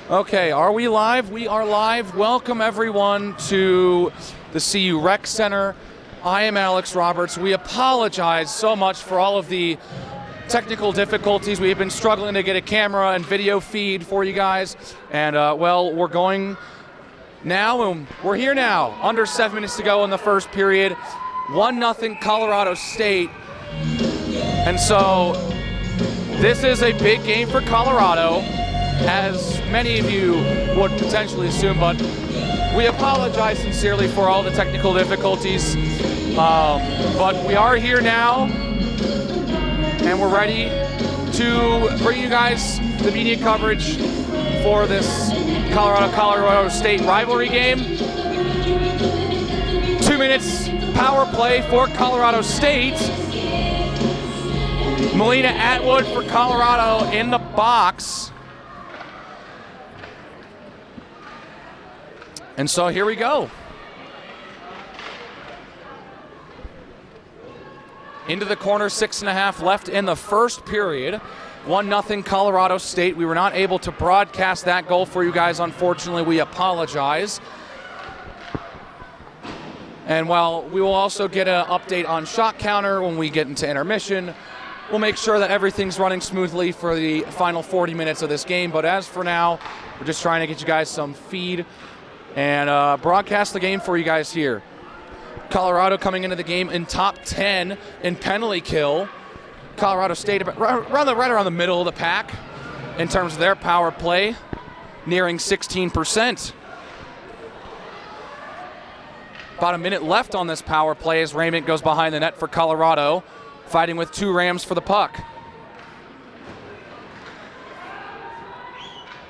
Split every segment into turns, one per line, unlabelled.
Okay, are we live? We are live. Welcome everyone to the CU Rec Center. I am Alex Roberts. We apologize so much for all of the technical difficulties. We've been struggling to get a camera and video feed for you guys. And well, we're going now, and we're here now. Under 7 minutes to go in the first period. 1-0 Colorado State. And so this is a big game for Colorado, as many of you would potentially assume, but we apologize sincerely for all the technical difficulties. But we are here now, and we're ready to bring you guys the media coverage for this Colorado State rivalry game. 2 minutes power play for Colorado State. Melina Atwood for Colorado in the box. And so here we go. Into the corner, 6.5 left in the first period. 1-0 Colorado State. We were not able to broadcast that goal for you guys, unfortunately. We apologize. And while we will also get an update on shot counter when we get into intermission, we'll make sure that everything's running smoothly for the final 40 minutes of this game. But as for now, we're just trying to get you guys some feed and broadcast the game for you guys here. Colorado coming into the game in top 10 in penalty kill. Colorado State right around the middle of the pack in terms of their power play, nearing 16%. About a minute left on this power play as Raymond goes behind the net for Colorado, fighting with two Rams for the puck.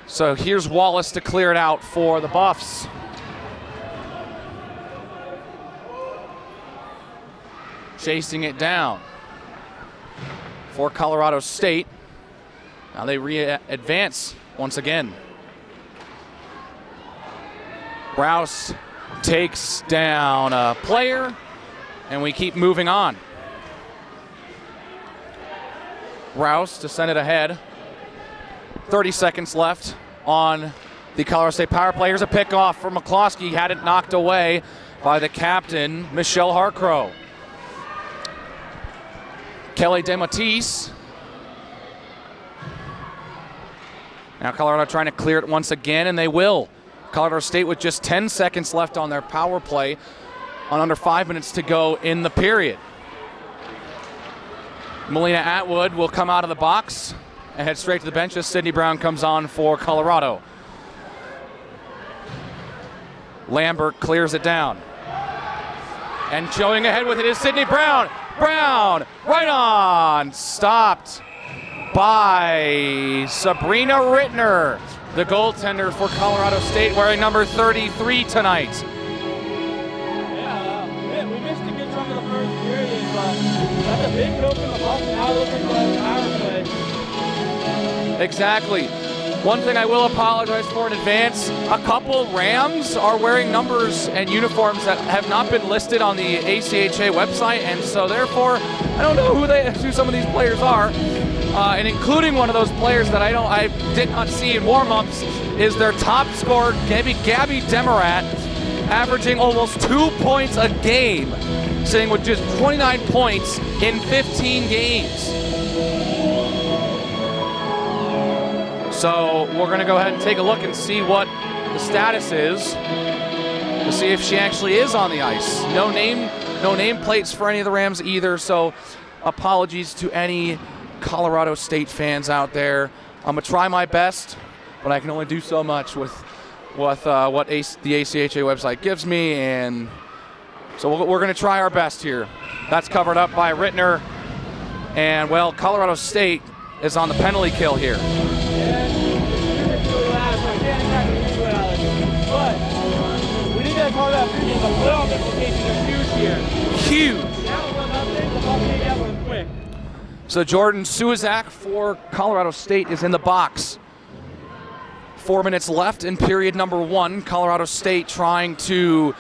So here's Wallace to clear it out for the Buffs. Chasing it down for Colorado State. Now they advance once again. Rouse takes down a player, and we keep moving on. Rouse to send it ahead. 30 seconds left on the Colorado State power play. Here's a pickoff for McCloskey. Had it knocked away by the captain, Michelle Harcrow. Kelly DeMatisse. Now Colorado trying to clear it once again, and they will. Colorado State with just 10 seconds left on their power play on under 5 minutes to go in the period. Melina Atwood will come out of the box and head straight to the bench as Sydney Brown comes on for Colorado. Lambert clears it down. And showing ahead with it is Sydney Brown. Brown, right on, stopped by Sabrina Rittner, the goaltender for Colorado State, wearing number 33 tonight.
Yeah, we missed a good chunk of the first period, but that's a big kill from the Buffs. Now looking for a power play.
Exactly. One thing I will apologize for in advance, a couple Rams are wearing numbers and uniforms that have not been listed on the ACHA website, and so therefore I don't know who some of these players are. And including one of those players that I did not see in warm-ups is their top scorer, Gabby Demarat, averaging almost 2 points a game, sitting with just 29 points in 15 games. So we're going to go ahead and take a look and see what the status is to see if she actually is on the ice. No name plates for any of the Rams either, so apologies to any Colorado State fans out there. I'm going to try my best, but I can only do so much with what the ACHA website gives me, and so we're going to try our best here. That's covered up by Rittner, and well, Colorado State is on the penalty kill here.
But we need to call that people, the playoff implications are huge here.
Huge.
Now we're nothing, the ball can't get one quick.
So Jordan Suizak for Colorado State is in the box. 4 minutes left in period number 1. Colorado State trying to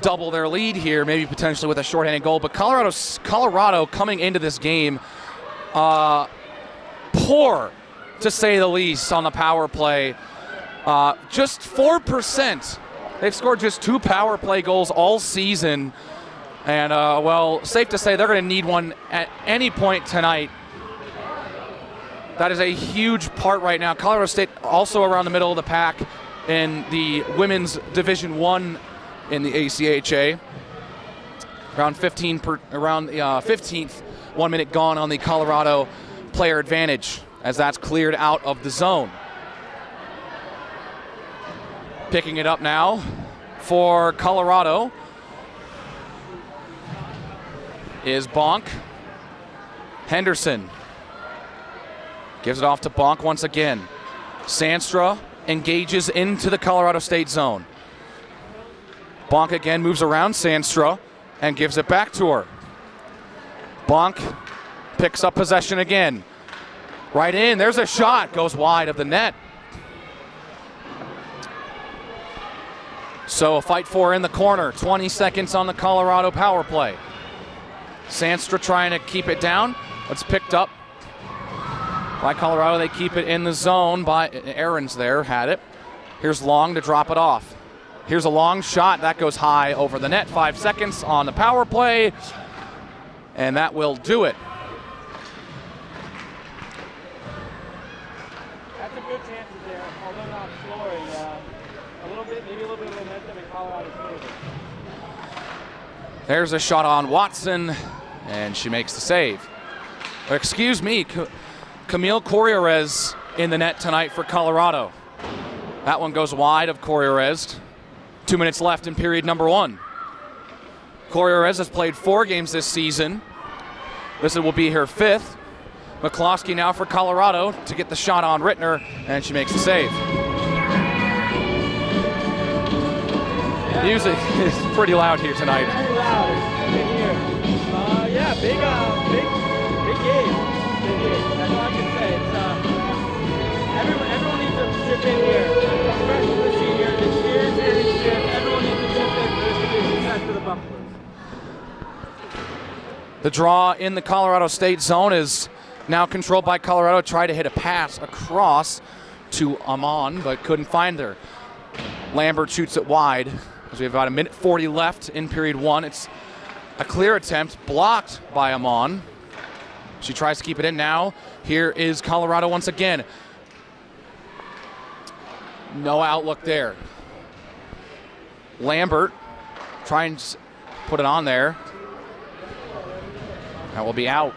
double their lead here, maybe potentially with a shorthanded goal. But Colorado coming into this game poor, to say the least, on the power play. Just 4%. They've scored just 2 power play goals all season. And, well, safe to say they're going to need one at any point tonight. That is a huge part right now. Colorado State also around the middle of the pack in the Women's Division I in the ACHA. Around 15th, 1 minute gone on the Colorado player advantage as that's cleared out of the zone. Picking it up now for Colorado is Bonk. Henderson gives it off to Bonk once again. Sandstra engages into the Colorado State zone. Bonk again moves around Sandstra and gives it back to her. Bonk picks up possession again. Right in, there's a shot, goes wide of the net. So a fight for in the corner, 20 seconds on the Colorado power play. Sandstra trying to keep it down. It's picked up by Colorado. They keep it in the zone by Aaron's there, had it. Here's Long to drop it off. Here's a long shot, that goes high over the net. 5 seconds on the power play, and that will do it.
That's a good chance there, although not scoring. Maybe a little bit of momentum in Colorado's favor.
There's a shot on Watson, and she makes the save. Excuse me, Camille Corriorez in the net tonight for Colorado. That one goes wide of Corriorez. 2 minutes left in period number 1. Corriorez has played 4 games this season. This will be her 5th. McCloskey now for Colorado to get the shot on Rittner, and she makes the save. Music is pretty loud here tonight.
Very loud. Yeah, big game. Big game. That's all I can say. It's, everyone needs to chip in here, especially this year. This year's championship. Everyone needs to chip in for this to be a success for the Buffaloes.
The draw in the Colorado State zone is now controlled by Colorado. Tried to hit a pass across to Amon, but couldn't find her. Lambert shoots it wide. As we have about 1:40 left in period 1. It's a clear attempt, blocked by Amon. She tries to keep it in now. Here is Colorado once again. No outlook there. Lambert trying to put it on there. That will be out.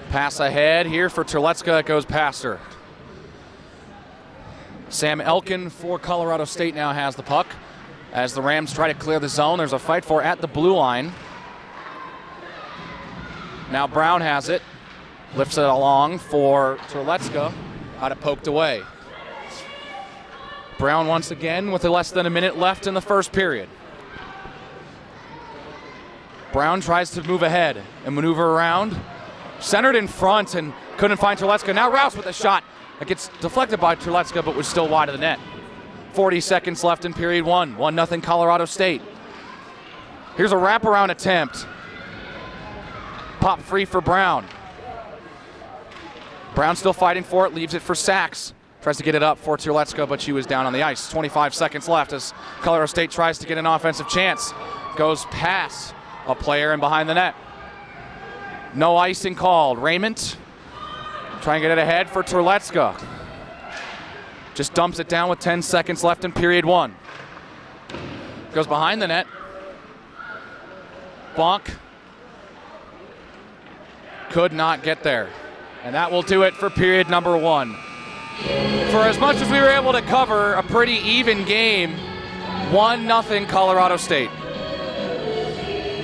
Pass ahead here for Terlecka. It goes past her. Sam Elkin for Colorado State now has the puck. As the Rams try to clear the zone, there's a fight for at the blue line. Now Brown has it. Lifts it along for Terlecka. Got it poked away. Brown once again with less than a minute left in the first period. Brown tries to move ahead and maneuver around. Centered in front and couldn't find Terlecka. Now Rouse with a shot. It gets deflected by Terlecka, but was still wide of the net. 40 seconds left in period 1. 1-0 Colorado State. Here's a wraparound attempt. Pop free for Brown. Brown still fighting for it, leaves it for Sachs. Tries to get it up for Terlecka, but she was down on the ice. 25 seconds left as Colorado State tries to get an offensive chance. Goes past a player and behind the net. No icing called. Raymond trying to get it ahead for Terlecka. Just dumps it down with 10 seconds left in period 1. Goes behind the net. Bonk could not get there. And that will do it for period number 1. For as much as we were able to cover a pretty even game, 1-0 Colorado State.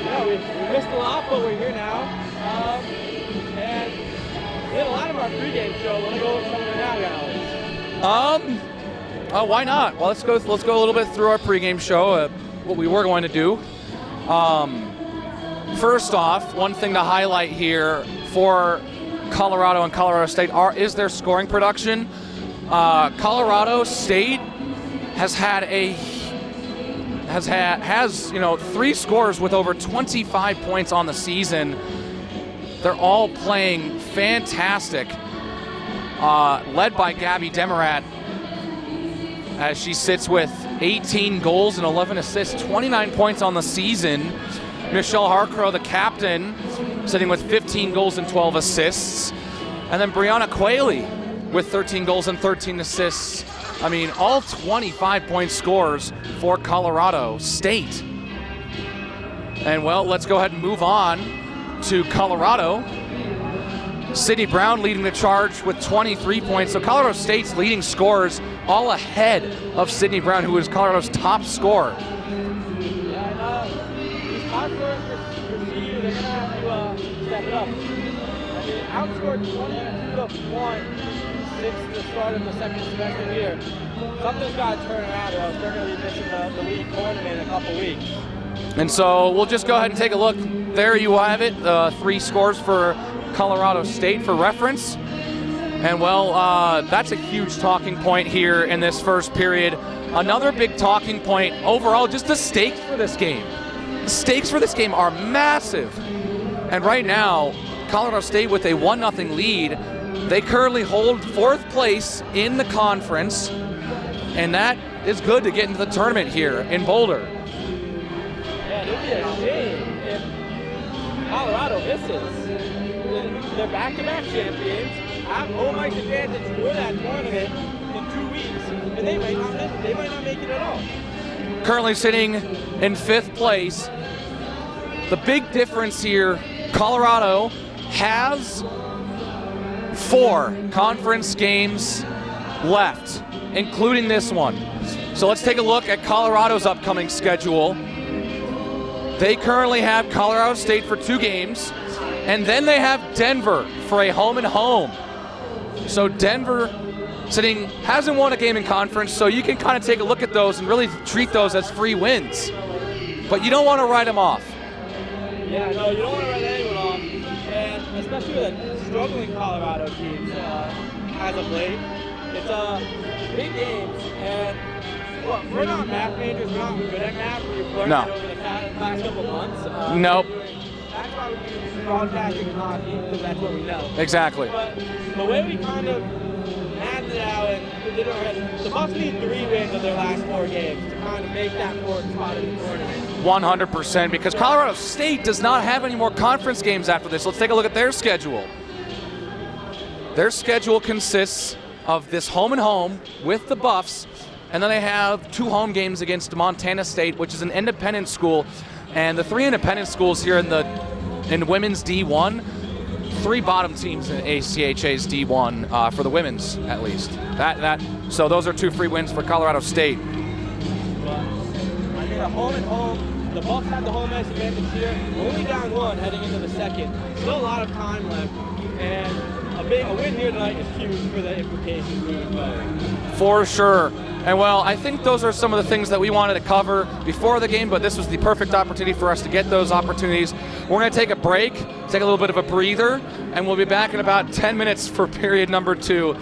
Yeah, we missed a lot, but we're here now. And we had a lot of our pregame show. Want to go over something now, guys?
Why not? Well, let's go a little bit through our pregame show. What we were going to do. First off, one thing to highlight here for Colorado and Colorado State is their scoring production. Colorado State has 3 scores with over 25 points on the season. They're all playing fantastic, led by Gabby Demarat, as she sits with 18 goals and 11 assists, 29 points on the season. Michelle Harcrow, the captain, sitting with 15 goals and 12 assists. And then Brianna Quayle with 13 goals and 13 assists. I mean, all 25-point scores for Colorado State. And well, let's go ahead and move on to Colorado. Sydney Brown leading the charge with 23 points. So Colorado State's leading scorers all ahead of Sydney Brown, who is Colorado's top scorer.
Yeah, and these top scorers for CU, they're going to have to step it up. I mean, outscored 22-1 since the start of the second semester here. Something's got to turn around, or else they're going to be missing the league tournament in a couple weeks.
And so we'll just go ahead and take a look. There you have it, 3 scores for Colorado State for reference. And well, that's a huge talking point here in this first period. Another big talking point overall, just the stakes for this game. The stakes for this game are massive. And right now, Colorado State with a 1-0 lead, they currently hold 4th place in the conference, and that is good to get into the tournament here in Boulder.
Yeah, it would be a shame if Colorado misses. They're back-to-back champions, have home ice advantage for that tournament in 2 weeks, and they might not make it at all.
Currently sitting in 5th place. The big difference here, Colorado has 4 conference games left, including this one. So let's take a look at Colorado's upcoming schedule. They currently have Colorado State for 2 games, and then they have Denver for a home and home. So Denver hasn't won a game in conference, so you can kind of take a look at those and really treat those as free wins. But you don't want to write them off.
Yeah, no, you don't want to write anyone off, and especially with a struggling Colorado teams as of late. It's big games, and look, we're not math majors, we're not good at math. We've learned it over the past couple months.
Nope.
That's why we do broadcasting hockey, because that's what we know.
Exactly.
But the way we kind of mapped it out and did it already, the Bucks need 3 wins of their last 4 games to kind of make that 4th spot in the tournament.
100%, because Colorado State does not have any more conference games after this. Let's take a look at their schedule. Their schedule consists of this home and home with the Buffs, and then they have 2 home games against Montana State, which is an independent school. And the 3 independent schools here in women's D1, 3 bottom teams in ACHA's D1 for the women's, at least. So those are 2 free wins for Colorado State.
But I mean, a home and home. The Bucks have the home ice advantage here. Only down 1 heading into the second. Still a lot of time left, and a win here tonight is huge for the implications moving forward.
For sure. And well, I think those are some of the things that we wanted to cover before the game, but this was the perfect opportunity for us to get those opportunities. We're going to take a break, take a little bit of a breather, and we'll be back in about 10 minutes for period number 2.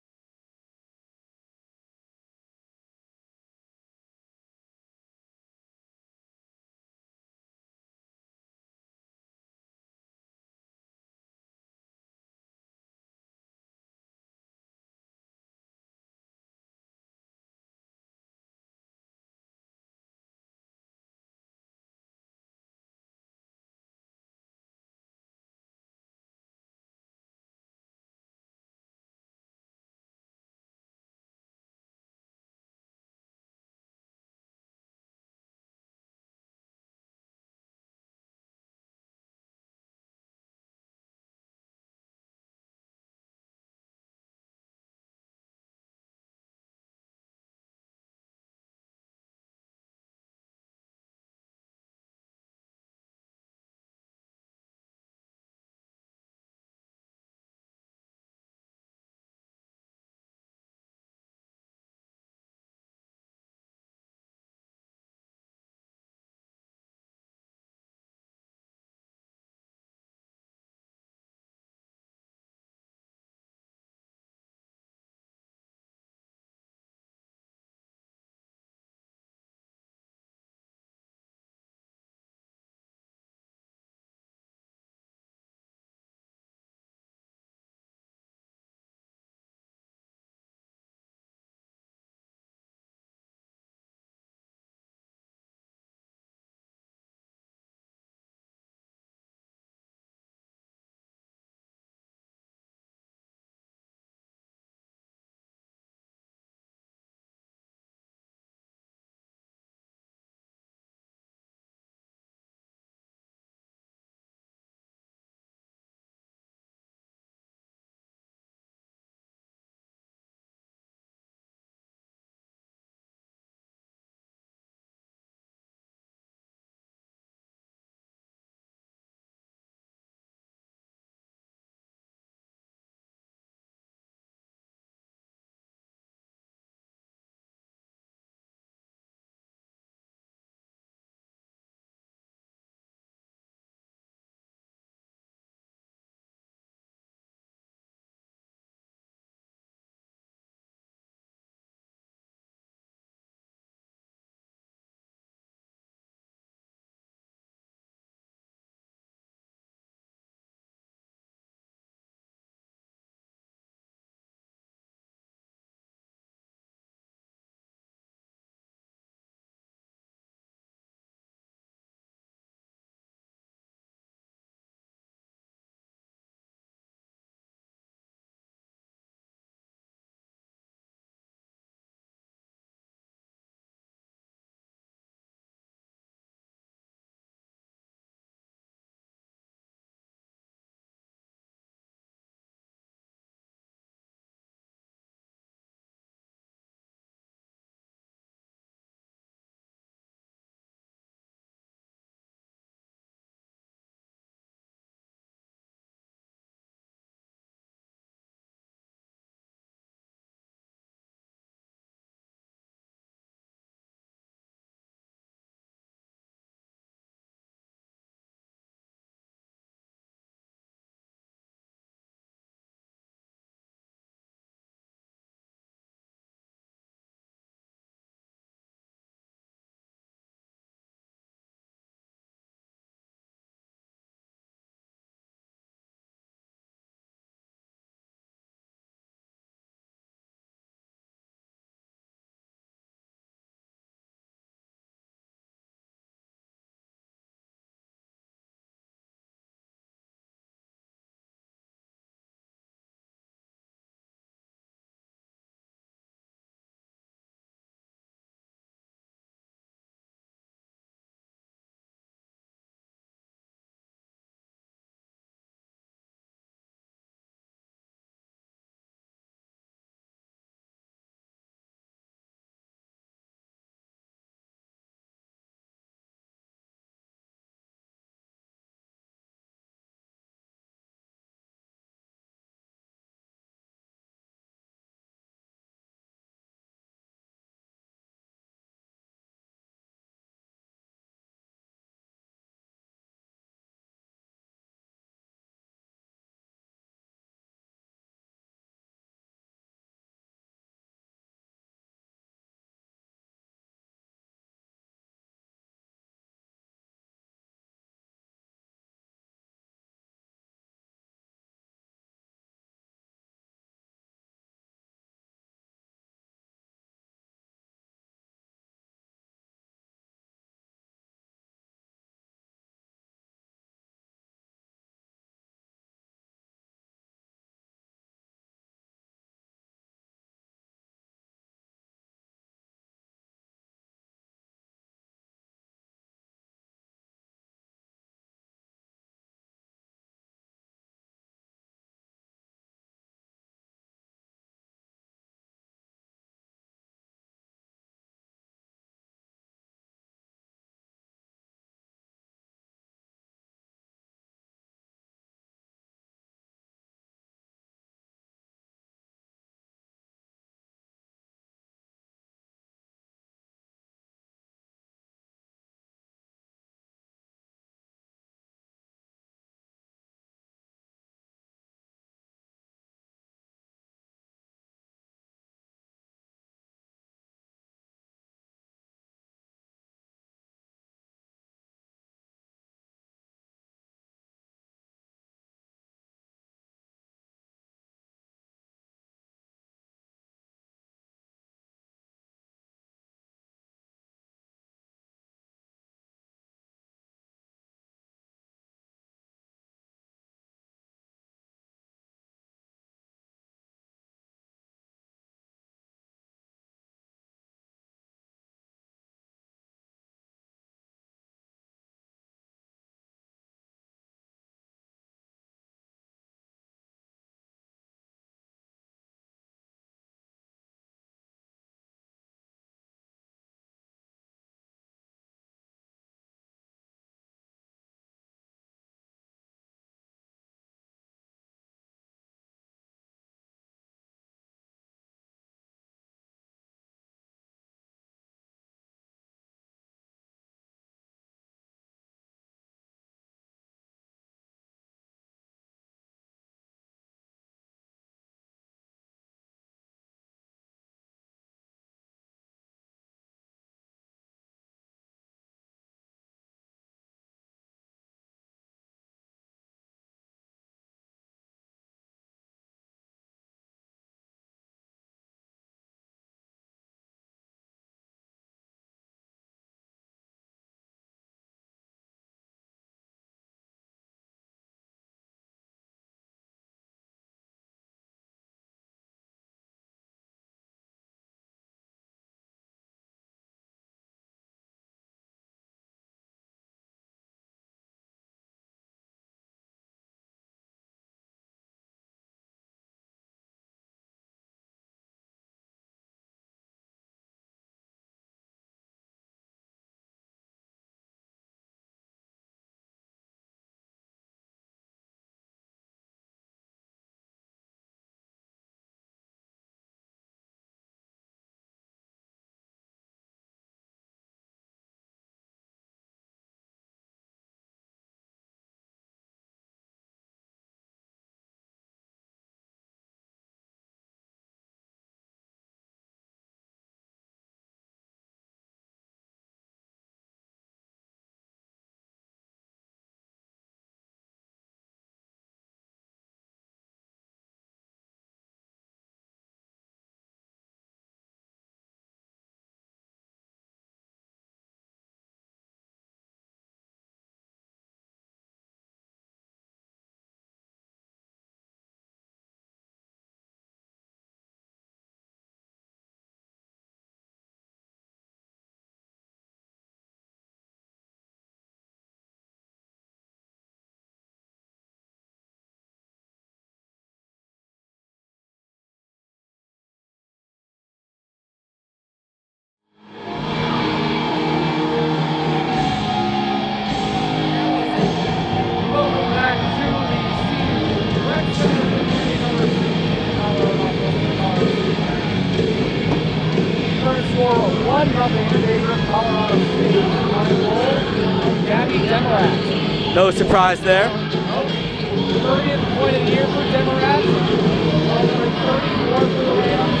No surprise there.
30th point of the year for Democrats. Over 34 for the Rams.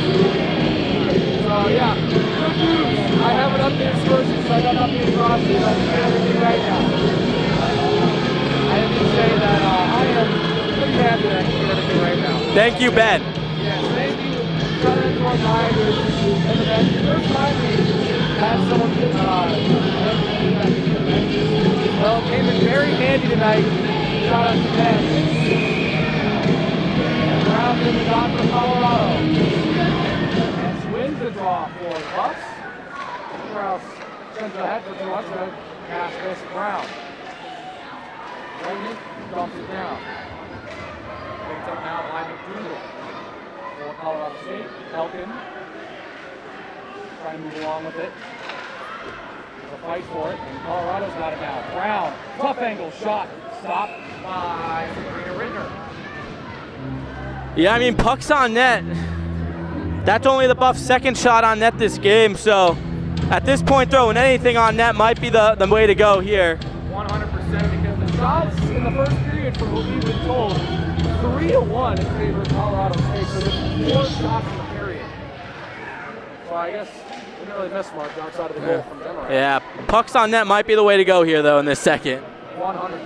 So yeah, good news. I haven't updated sources, so I got an updated roster. So I'm doing everything right now. I have to say that I am pretty happy that I can do everything right now.
Thank you, Ben.
Yes, thank you. Shout out to our riders and the best. First time we had someone well, it came in very handy tonight. Shout out to Ben. And Browns in the dot for Colorado. And wins the draw for the Buffs. Browns sends ahead for 2 to pass this Brown. Raymond dumps it down. Picked up now by McDougal for Colorado State. Elkin trying to move along with it. There's a fight for it, and Colorado's got it now. Brown, tough angle shot, stopped by Sabrina Rittner.
Yeah, I mean, puck's on net. That's only the Buffs' second shot on net this game, so at this point, throwing anything on net might be the way to go here.
100%, because the shots in the first period, from what we've been told, 3-1 in favor of Colorado State, so there's 4 shots in the period. So I guess we didn't really miss much outside of the goal from Denver.
Yeah, pucks on net might be the way to go here, though, in this second.
100%.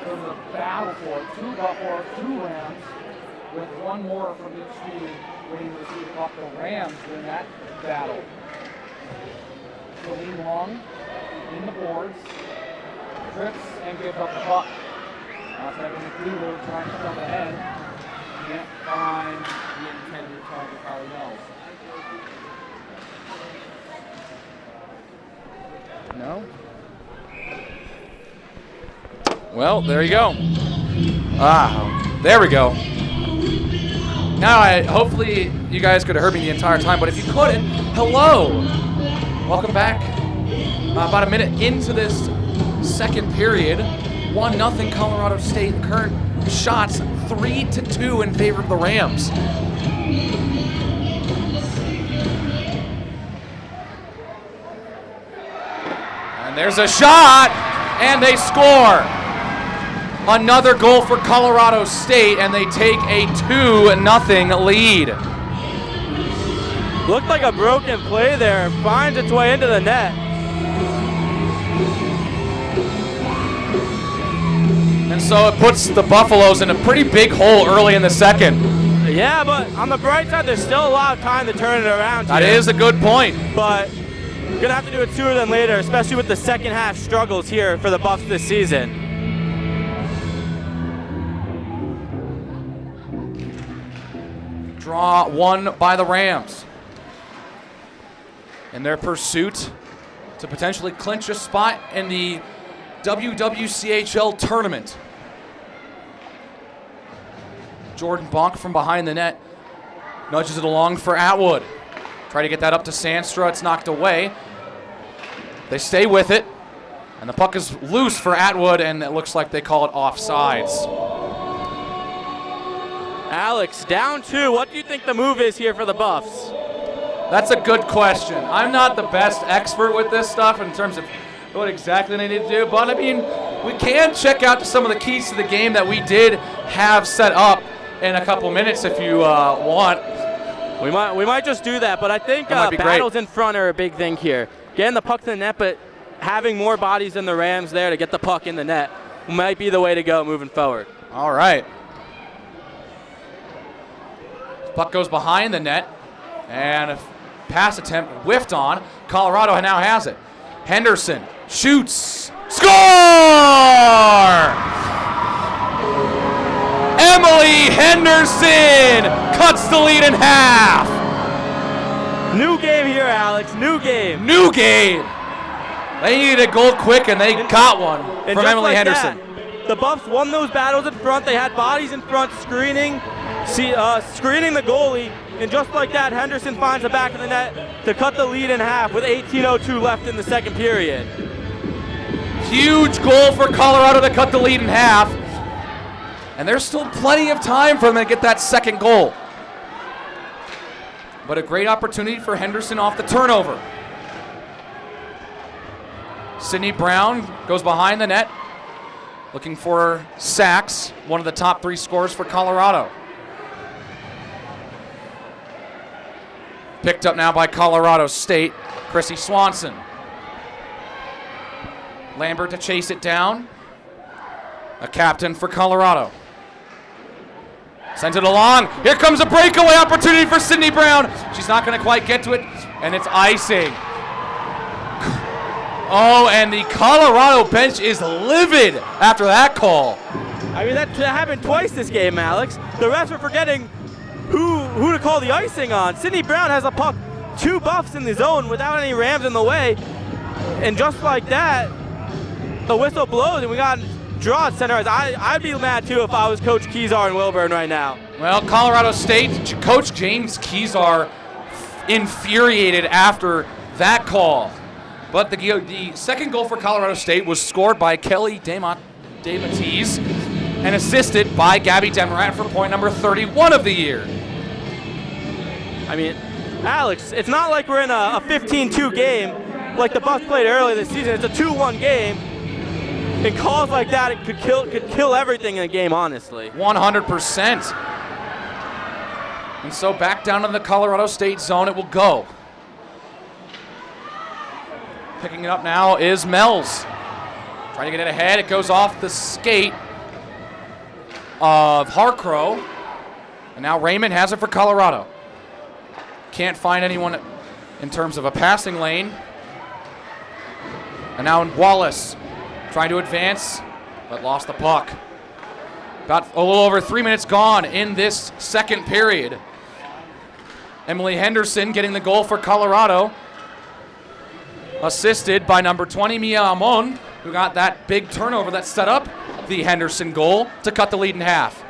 There's a battle for it. 2 Rams, with 1 more from each team waiting to receive the puck. The Rams win that battle. Celine Long in the boards, trips and gives up the puck. Now it's Megan McDougal trying to jump ahead. Can't find the intended target, Carly Mills. No? Well, there you go. There we go. Now, hopefully you guys could have heard me the entire time, but if you couldn't, hello. Welcome back. About a minute into this second period, 1-0 Colorado State. Current shots 3-2 in favor of the Rams. And there's a shot, and they score. Another goal for Colorado State, and they take a 2-0 lead.
Looked like a broken play there. Finds its way into the net.
And so it puts the Buffaloes in a pretty big hole early in the second.
Yeah, but on the bright side, there's still a lot of time to turn it around.
That is a good point.
But gonna have to do it sooner than later, especially with the second half struggles here for the Buffs this season.
Draw won by the Rams in their pursuit to potentially clinch a spot in the WWCHL tournament. Jordan Bonk from behind the net nudges it along for Atwood. Try to get that up to Sandstra. It's knocked away. They stay with it, and the puck is loose for Atwood, and it looks like they call it offsides.
Alex, down 2. What do you think the move is here for the Buffs?
That's a good question. I'm not the best expert with this stuff in terms of what exactly they need to do, but I mean, we can check out some of the keys to the game that we did have set up in a couple minutes if you want.
We might just do that, but I think battles in front are a big thing here. Getting the puck to the net, but having more bodies than the Rams there to get the puck in the net might be the way to go moving forward.
All right. Puck goes behind the net, and a pass attempt whiffed on. Colorado now has it. Henderson shoots. Score! Emily Henderson cuts the lead in half.
New game here, Alex. New game.
New game. They needed a goal quick, and they got one from Emily Henderson.
The Buffs won those battles in front. They had bodies in front screening the goalie, and just like that, Henderson finds the back of the net to cut the lead in half with 18:02 left in the second period.
Huge goal for Colorado to cut the lead in half, and there's still plenty of time for them to get that second goal. But a great opportunity for Henderson off the turnover. Sydney Brown goes behind the net, looking for Sachs, one of the top 3 scorers for Colorado. Picked up now by Colorado State, Chrissy Swanson. Lambert to chase it down. A captain for Colorado. Sends it along. Here comes a breakaway opportunity for Sydney Brown. She's not going to quite get to it, and it's icing. Oh, and the Colorado bench is livid after that call.
I mean, that happened twice this game, Alex. The refs are forgetting who to call the icing on. Sydney Brown has a puck, 2 buffs in the zone without any Rams in the way, and just like that, the whistle blows, and we got draw at center ice. I'd be mad too if I was Coach Kezar and Wilburn right now.
Well, Colorado State, Coach James Kezar infuriated after that call. But the second goal for Colorado State was scored by Kelly DeMatteis and assisted by Gabby Demerat for point number 31 of the year.
I mean, Alex, it's not like we're in a 15-2 game like the Bucks played earlier this season. It's a 2-1 game. And calls like that, it could kill everything in a game, honestly.
100%. And so back down to the Colorado State zone it will go. Picking it up now is Mells. Trying to get it ahead. It goes off the skate of Harcrow. And now Raymond has it for Colorado. Can't find anyone in terms of a passing lane. And now Wallace trying to advance, but lost the puck. About a little over 3 minutes gone in this second period. Emily Henderson getting the goal for Colorado, assisted by number 20, Mia Amon, who got that big turnover that set up the Henderson goal to cut the lead in half.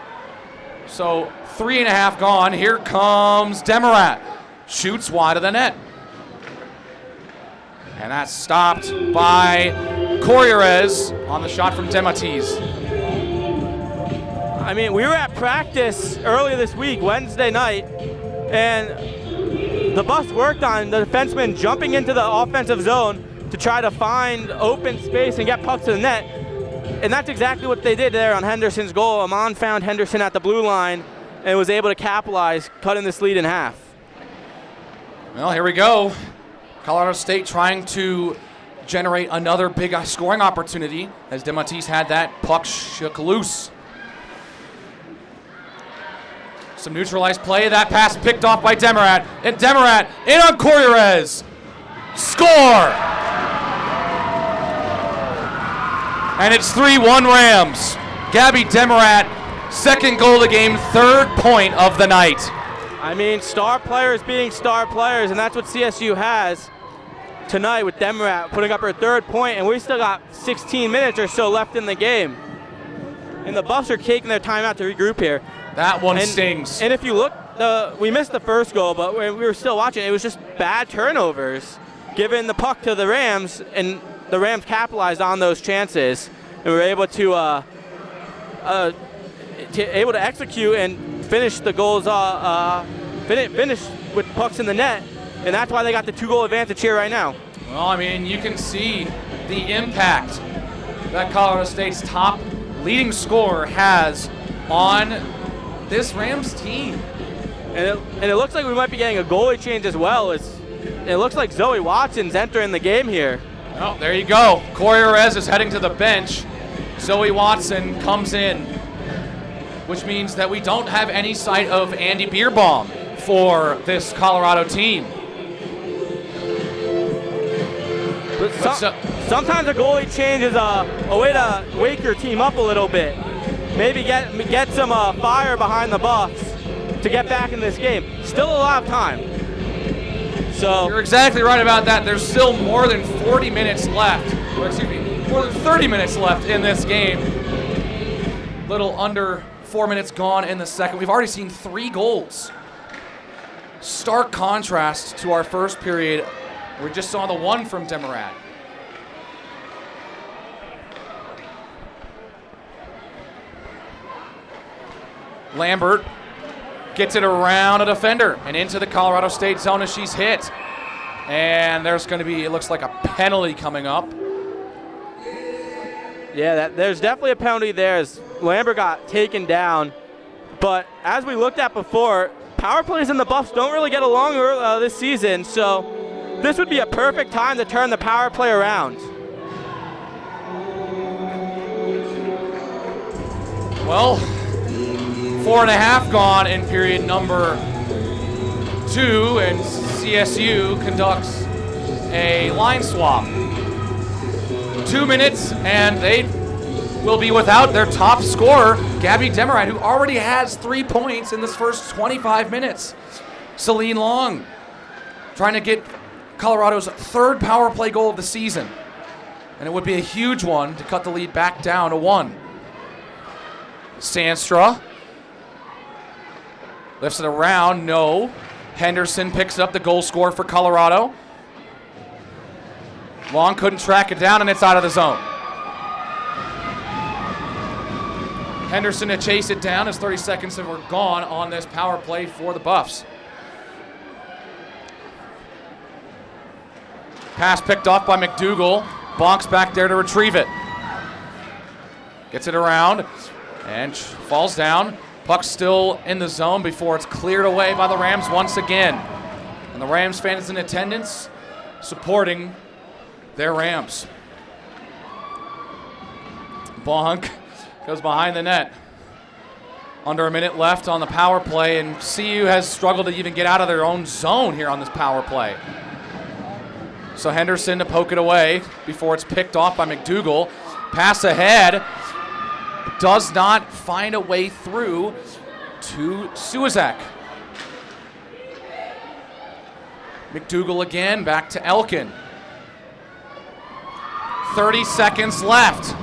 So 3.5 gone. Here comes Demerat. Shoots wide of the net. And that's stopped by Corrierez on the shot from DeMatteis.
I mean, we were at practice earlier this week, Wednesday night, and the Bucks worked on the defenseman jumping into the offensive zone to try to find open space and get pucks to the net. And that's exactly what they did there on Henderson's goal. Amon found Henderson at the blue line and was able to capitalize, cutting this lead in half.
Well, here we go. Colorado State trying to generate another big scoring opportunity as DeMatteis had that puck shook loose. Some neutralized play. That pass picked off by Demerat. And Demerat in on Corrierez. Score! And it's 3-1 Rams. Gabby Demerat, second goal of the game, 3rd point of the night.
I mean, star players being star players, and that's what CSU has tonight with Demerat putting up her 3rd point, and we still got 16 minutes or so left in the game. And the Buffs are taking their time out to regroup here.
That one stings.
And if you look, we missed the first goal, but we were still watching. It was just bad turnovers, giving the puck to the Rams, and the Rams capitalized on those chances, and were able to execute and finish the goals. Finish with pucks in the net. And that's why they got the 2-goal advantage here right now.
Well, I mean, you can see the impact that Colorado State's top leading scorer has on this Rams team.
And it looks like we might be getting a goalie change as well. It looks like Zoe Watson's entering the game here.
Oh, there you go. Corrierez is heading to the bench. Zoe Watson comes in, which means that we don't have any sight of Andy Bierbaum for this Colorado team.
Sometimes a goalie change is a way to wake your team up a little bit. Maybe get some fire behind the Buffs to get back in this game. Still a lot of time. So
you're exactly right about that. There's still more than 40 minutes left. Or excuse me, more than 30 minutes left in this game. Little under 4 minutes gone in the second. We've already seen 3 goals. Stark contrast to our first period. We just saw the one from Demerat. Lambert gets it around a defender and into the Colorado State zone as she's hit. And there's going to be, it looks like a penalty coming up.
Yeah, there's definitely a penalty there as Lambert got taken down. But as we looked at before, power plays and the Buffs don't really get along this season, so this would be a perfect time to turn the power play around.
Well, 4.5 gone in period number 2, and CSU conducts a line swap. 2 minutes, and they will be without their top scorer, Gabby Demerite, who already has 3 points in this first 25 minutes. Celine Long trying to get Colorado's 3rd power play goal of the season. And it would be a huge one to cut the lead back down to 1. Sandstra lifts it around, no. Henderson picks up the goal scorer for Colorado. Long couldn't track it down, and it's out of the zone. Henderson to chase it down as 30 seconds were gone on this power play for the Buffs. Pass picked off by McDougal. Bonks back there to retrieve it. Gets it around and falls down. Puck still in the zone before it's cleared away by the Rams once again. And the Rams fans in attendance supporting their Rams. Bonk goes behind the net. Under a minute left on the power play, and CU has struggled to even get out of their own zone here on this power play. So Henderson to poke it away before it's picked off by McDougal. Pass ahead. Does not find a way through to Suizak. McDougal again, back to Elkin. 30 seconds left.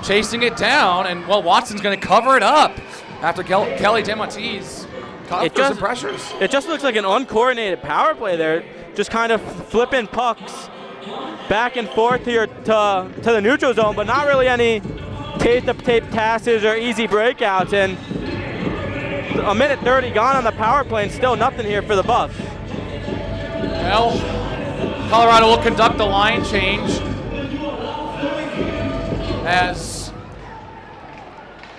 Chasing it down, and well, Watson's going to cover it up after Kelly DeMatteis caught some pressures.
It just looks like an uncoordinated power play there, just kind of flipping pucks back and forth here to the neutral zone, but not really any tape-to-tape passes or easy breakouts. And a minute 30 gone on the power play, and still nothing here for the Buffs.
Well, Colorado will conduct the line change as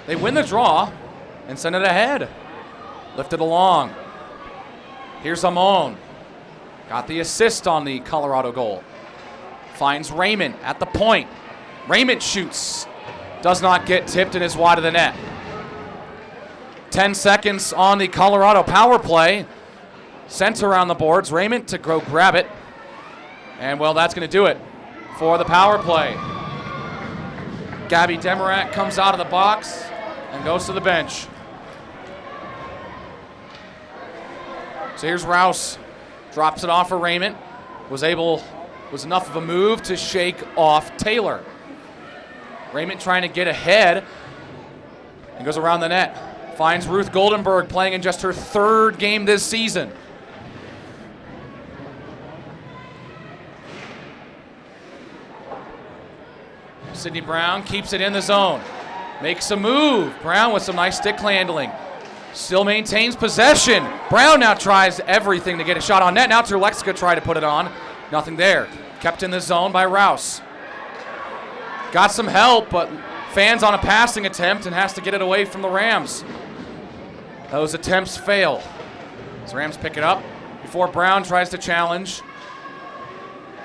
they win the draw and send it ahead. Lifted along. Here's Amon. Got the assist on the Colorado goal. Finds Raymond at the point. Raymond shoots. Does not get tipped and is wide of the net. 10 seconds on the Colorado power play. Sent around the boards. Raymond to go grab it. And well, that's going to do it for the power play. Gabby Demerite comes out of the box and goes to the bench. So here's Rouse. Drops it off for Raymond. Was enough of a move to shake off Taylor. Raymond trying to get ahead and goes around the net. Finds Ruth Goldenberg playing in just her 3rd game this season. Sydney Brown keeps it in the zone. Makes a move. Brown with some nice stick handling. Still maintains possession. Brown now tries everything to get a shot on net. Now Terlexka tried to put it on. Nothing there. Kept in the zone by Rouse. Got some help, but fans on a passing attempt and has to get it away from the Rams. Those attempts fail. So Rams pick it up before Brown tries to challenge.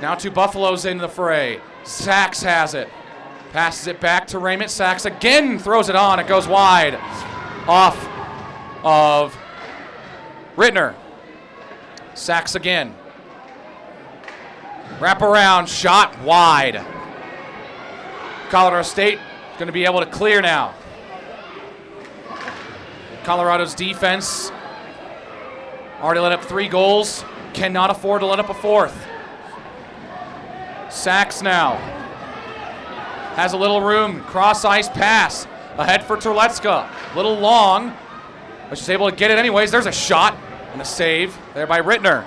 Now 2 Buffaloes in the fray. Sachs has it. Passes it back to Raymond. Sachs again throws it on. It goes wide. Off of Rittner. Sachs again. Wrap around, shot wide. Colorado State is going to be able to clear now. Colorado's defense already let up 3 goals. Cannot afford to let up a 4th. Sachs now has a little room. Cross ice pass. Ahead for Terlexka. Little long, but she's able to get it anyways. There's a shot and a save there by Rittner.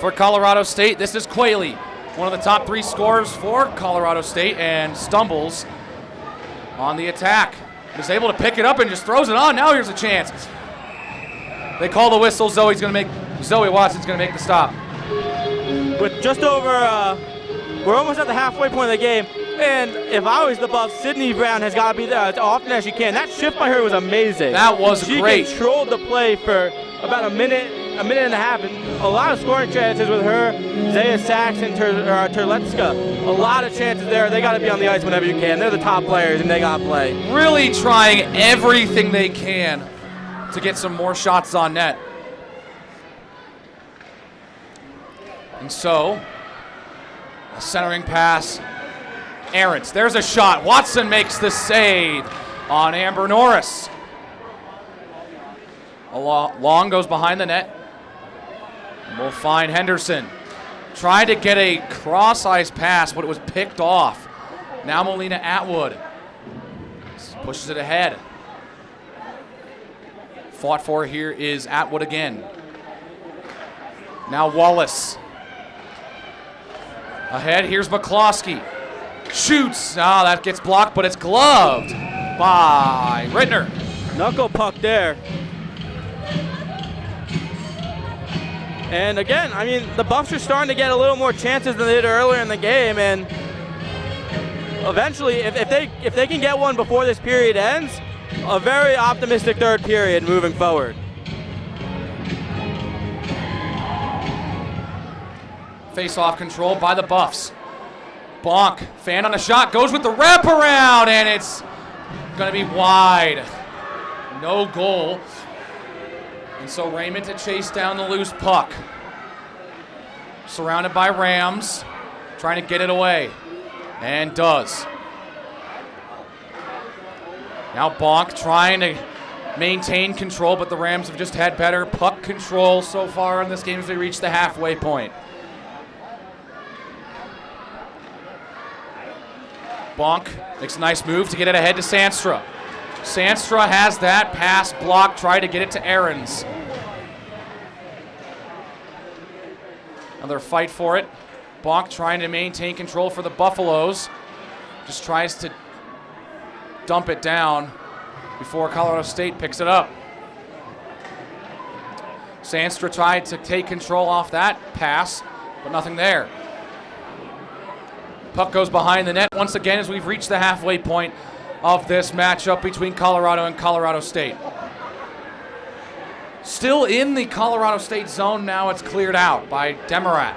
For Colorado State, this is Quayle, one of the top 3 scorers for Colorado State, and stumbles on the attack. Is able to pick it up and just throws it on. Now here's a chance. They call the whistle. Zoe Watson's going to make the stop.
With just over, we're almost at the halfway point of the game. And if I was the Buffs, Sydney Brown has got to be there as often as she can. That shift by her was amazing.
That was great.
She controlled the play for about a minute and a half, and a lot of scoring chances with her, Zaya Sachs and Terletska. A lot of chances there. They got to be on the ice whenever you can. They're the top players, and they got to play.
Really trying everything they can to get some more shots on net. And so, a centering pass. Aarons, there's a shot. Watson makes the save on Amber Norris. Long goes behind the net. And we'll find Henderson. Tried to get a cross-ice pass, but it was picked off. Now Melina Atwood pushes it ahead. Fought for here is Atwood again. Now Wallace. Ahead, here's McCloskey. Shoots. Ah, that gets blocked, but it's gloved by Rittner.
Knuckle puck there. And again, I mean, the Buffs are starting to get a little more chances than they did earlier in the game, and eventually, if they can get one before this period ends, a very optimistic third period moving forward.
Face-off control by the Buffs. Bonk, fan on a shot, goes with the wraparound, and it's going to be wide. No goal. And so Raymond to chase down the loose puck. Surrounded by Rams, trying to get it away, and does. Now Bonk trying to maintain control, but the Rams have just had better puck control so far in this game as they reach the halfway point. Bonk makes a nice move to get it ahead to Sandstra. Sandstra has that pass blocked, try to get it to Aarons. Another fight for it. Bonk trying to maintain control for the Buffaloes. Just tries to dump it down before Colorado State picks it up. Sandstra tried to take control off that pass, but nothing there. Puck goes behind the net once again as we've reached the halfway point of this matchup between Colorado and Colorado State. Still in the Colorado State zone now, it's cleared out by Demarat.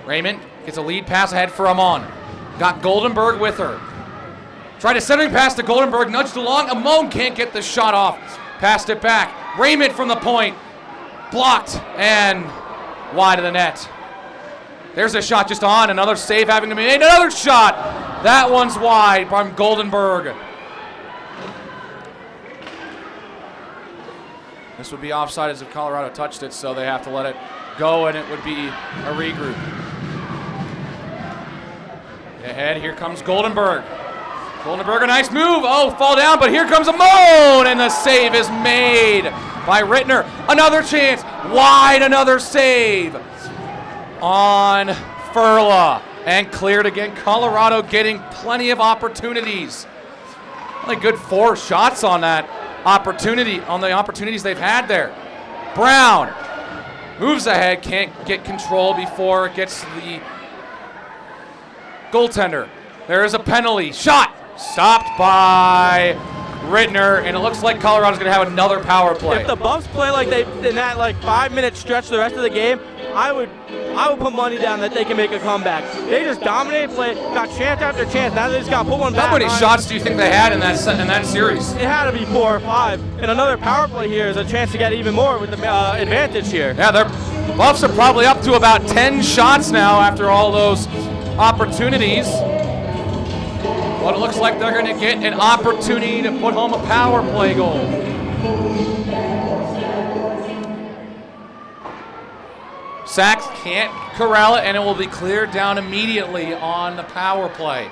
Raymond gets a lead pass ahead for Amon. Got Goldenberg with her. Tried a centering pass to Goldenberg, nudged along. Amon can't get the shot off. Passed it back. Raymond from the point. Blocked and wide of the net. There's a shot just on. Another save having to be made. Another shot. That one's wide from Goldenberg. This would be offside as if Colorado touched it, so they have to let it go, and it would be a regroup. Ahead, here comes Goldenberg. Goldenberg, a nice move. Oh, fall down, but here comes Amon, and the save is made by Rittner. Another chance. Wide, another save on Furla, and cleared again. Colorado getting plenty of opportunities. Only good 4 shots on that opportunity, on the opportunities they've had there. Brown moves ahead, can't get control before it gets to the goaltender. There is a penalty. Shot stopped by Rittner, and it looks like Colorado's going to have another power play.
If the Buffs play like they in that 5-minute stretch the rest of the game, I would put money down that they can make a comeback. They just dominated play, got chance after chance. Now they just got to put one back.
How many shots do you think they had in that series?
It had to be 4 or 5. And another power play here is a chance to get even more with the advantage here.
Yeah, their Buffs are probably up to about 10 shots now after all those opportunities. But it looks like they're going to get an opportunity to put home a power play goal. Sachs can't corral it, and it will be cleared down immediately on the power play.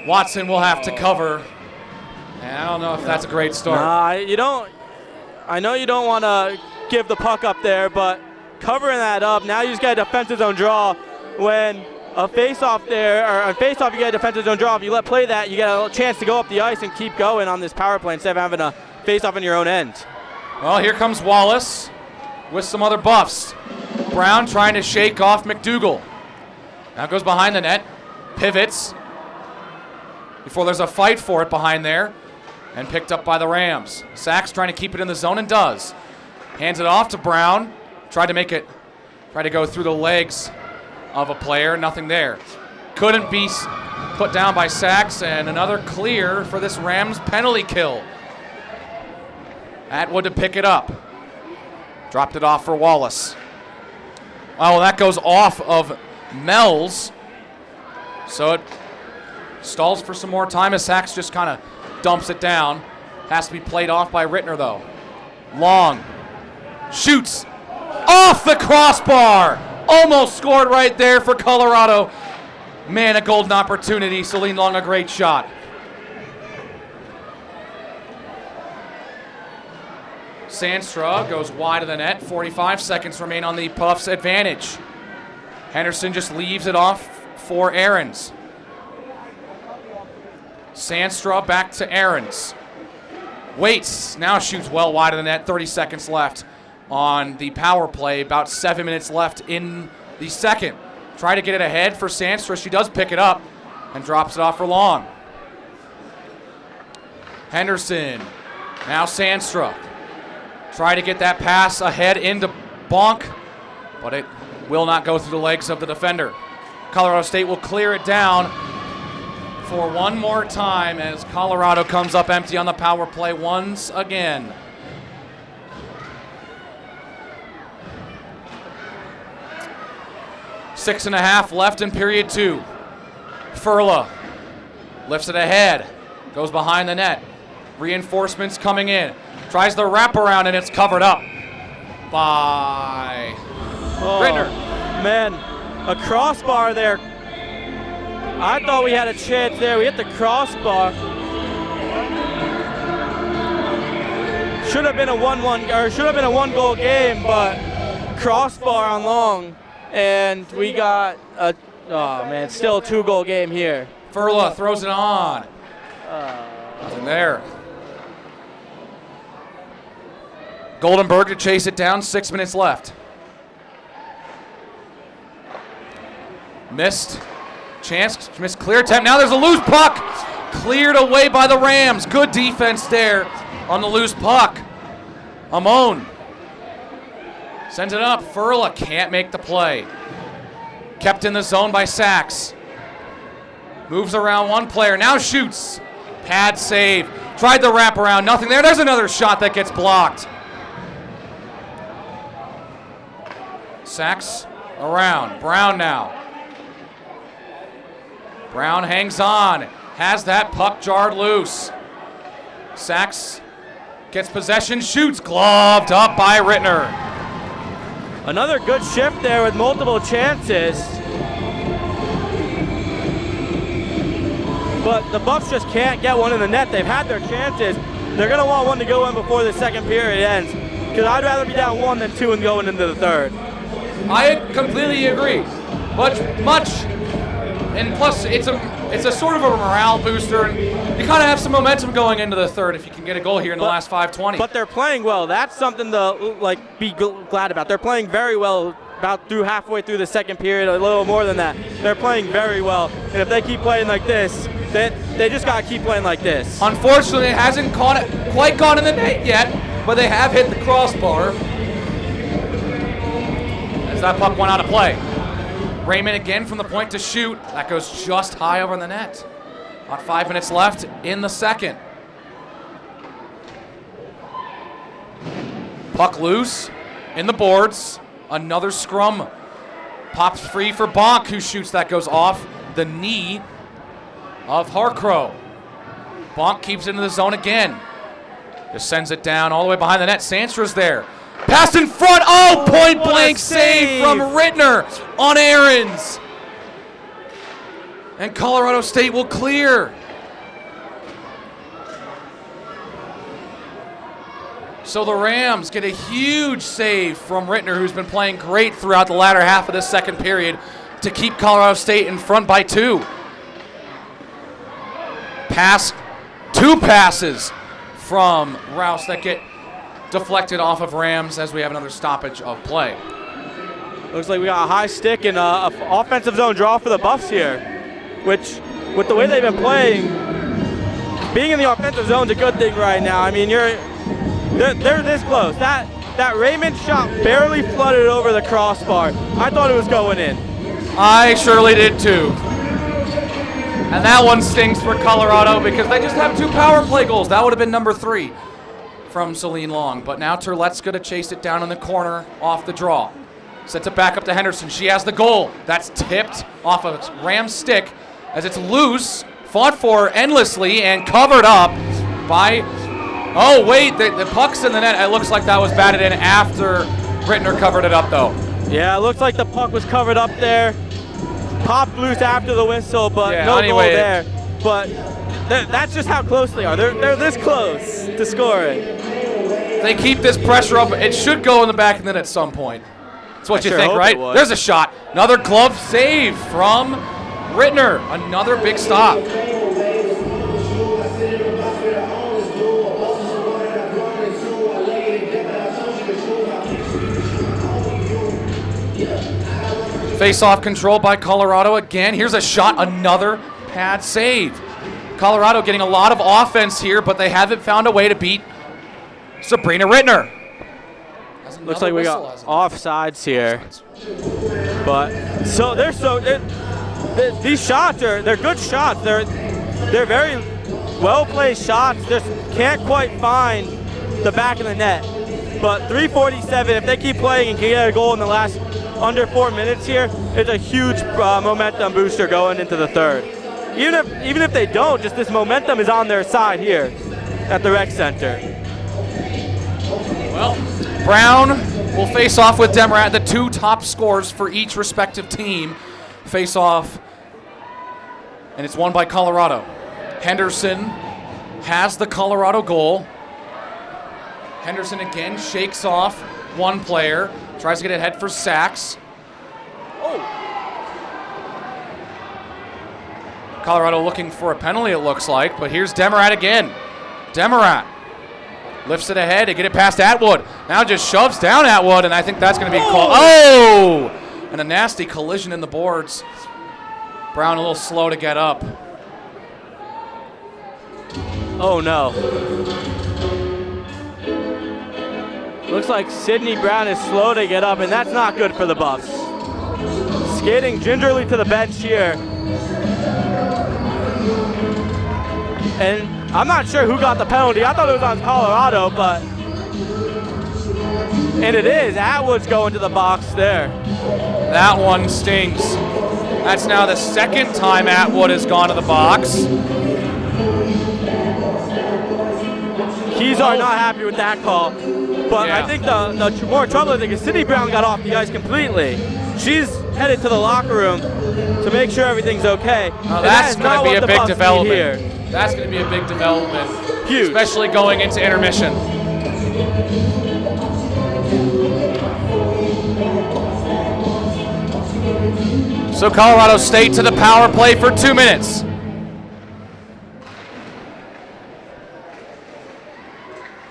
Watson will have to cover, and I don't know if that's a great start.
You don't. I know you don't want to give the puck up there, but covering that up, now you just get a defensive zone draw. When a face-off there, or a face-off, you get a defensive zone draw. If you let play that, you get a chance to go up the ice and keep going on this power play instead of having a face-off in your own end.
Well, here comes Wallace with some other Buffs. Brown trying to shake off McDougal. Now goes behind the net. Pivots before there's a fight for it behind there, and picked up by the Rams. Sachs trying to keep it in the zone and does. Hands it off to Brown. Tried to go through the legs of a player. Nothing there. Couldn't be put down by Sachs, and another clear for this Rams penalty kill. Atwood to pick it up. Dropped it off for Wallace. Oh, that goes off of Mel's. So it stalls for some more time as Sachs just kind of dumps it down. Has to be played off by Rittner, though. Long. Shoots. Off the crossbar. Almost scored right there for Colorado. Man, a golden opportunity. Celine Long, a great shot. Sandstra goes wide of the net. 45 seconds remain on the Puffs' advantage. Henderson just leaves it off for Aarons. Sandstra back to Aarons. Waits, now shoots well wide of the net. 30 seconds left on the power play. About 7 minutes left in the second. Try to get it ahead for Sandstra. She does pick it up and drops it off for Long. Henderson, now Sandstra. Try to get that pass ahead into Bonk, but it will not go through the legs of the defender. Colorado State will clear it down for one more time as Colorado comes up empty on the power play once again. 6.5 left in period 2. Furla lifts it ahead, goes behind the net. Reinforcements coming in. Tries the wraparound and it's covered up by Rittner.
Man, a crossbar there. I thought we had a chance there. We hit the crossbar. Should have been a 1-1 or should have been a 1-goal game, but crossbar on Long, and we got a still a 2-goal game here.
Furla throws it on. Nothing there. Goldenberg to chase it down, 6 minutes left. Missed. Chance, missed clear attempt. Now there's a loose puck. Cleared away by the Rams. Good defense there on the loose puck. Amon sends it up. Furla can't make the play. Kept in the zone by Sachs. Moves around one player. Now shoots. Pad save. Tried the wraparound. Nothing there. There's another shot that gets blocked. Sachs around. Brown now. Brown hangs on. Has that puck jarred loose. Sachs gets possession, shoots. Gloved up by Rittner.
Another good shift there with multiple chances. But the Buffs just can't get one in the net. They've had their chances. They're going to want one to go in before the second period ends. Because I'd rather be down 1 than 2 and going into the third.
I completely agree. Much, and plus it's a sort of a morale booster, and you kind of have some momentum going into the third if you can get a goal here in the last 5:20.
But they're playing well. That's something to be glad about. They're playing very well about halfway through the second period, a little more than that. They're playing very well, and if they keep playing like this, they just got to keep playing like this.
Unfortunately, it hasn't quite gone in the net yet, but they have hit the crossbar. That puck went out of play. Raymond again from the point to shoot. That goes just high over the net. About 5 minutes left in the second. Puck loose in the boards. Another scrum. Pops free for Bonk, who shoots. That goes off the knee of Harcrow. Bonk keeps it into the zone again. Just sends it down all the way behind the net. Sandstra's there. Pass in front. Oh, point blank save from Rittner on Aarons. And Colorado State will clear. So the Rams get a huge save from Rittner, who's been playing great throughout the latter half of this second period, to keep Colorado State in front by 2. Two passes from Rouse that get deflected off of Rams as we have another stoppage of play.
Looks like we got a high stick and a offensive zone draw for the Buffs here. which with the way they've been playing, being in the offensive zone is a good thing right now. I mean, they're this close. That Raymond shot barely flooded over the crossbar. I thought it was going in.
I surely did too. And that one stings for Colorado because they just have 2 power play goals. That would have been number 3 from Celine Long. But now Terletska to chase it down in the corner off the draw. Sets it back up to Henderson. She has the goal. That's tipped off of Ram's stick as it's loose, fought for endlessly, and covered up by... Oh, wait, the puck's in the net. It looks like that was batted in after Rittner covered it up, though.
Yeah, it looks like the puck was covered up there. Popped loose after the whistle, but
yeah,
no
anyway,
goal there. But that's just how close they are. They're this close to scoring.
They keep this pressure up. It should go in the back of the net at some point. That's what you think, right? There's a shot. Another glove save from Rittner. Another big stop. Face-off control by Colorado again. Here's a shot, another pad save. Colorado getting a lot of offense here, but they haven't found a way to beat Sabrina Rittner.
Looks like we got offsides here. But these shots they're good shots. They're very well-placed shots. Just can't quite find the back of the net. But 3:47, if they keep playing and can get a goal in the last under 4 minutes here, it's a huge momentum booster going into the third. Even if they don't, just this momentum is on their side here at the rec center.
Well, Brown will face off with Demrat, the 2 top scorers for each respective team face off, and it's won by Colorado. Henderson has the Colorado goal. Henderson again shakes off one player, tries to get ahead for sacks. Oh. Colorado looking for a penalty, it looks like, but here's Demrat again. Demrat lifts it ahead to get it past Atwood. Now just shoves down Atwood, and I think that's going to be called. Oh! And a nasty collision in the boards. Brown a little slow to get up.
Oh no. Looks like Sydney Brown is slow to get up, and that's not good for the Buffs. Skating gingerly to the bench here. And I'm not sure who got the penalty. I thought it was on Colorado, but... And it is. Atwood's going to the box there.
That one stings. That's now the second time Atwood has gone to the box.
Keys are not happy with that call. But yeah. I think the more troubling thing is Sydney Brown got off the ice completely. She's headed to the locker room to make sure everything's okay.
That's going to be a big development. That's going to be a big development.
Huge.
Especially going into intermission. So Colorado State to the power play for 2 minutes.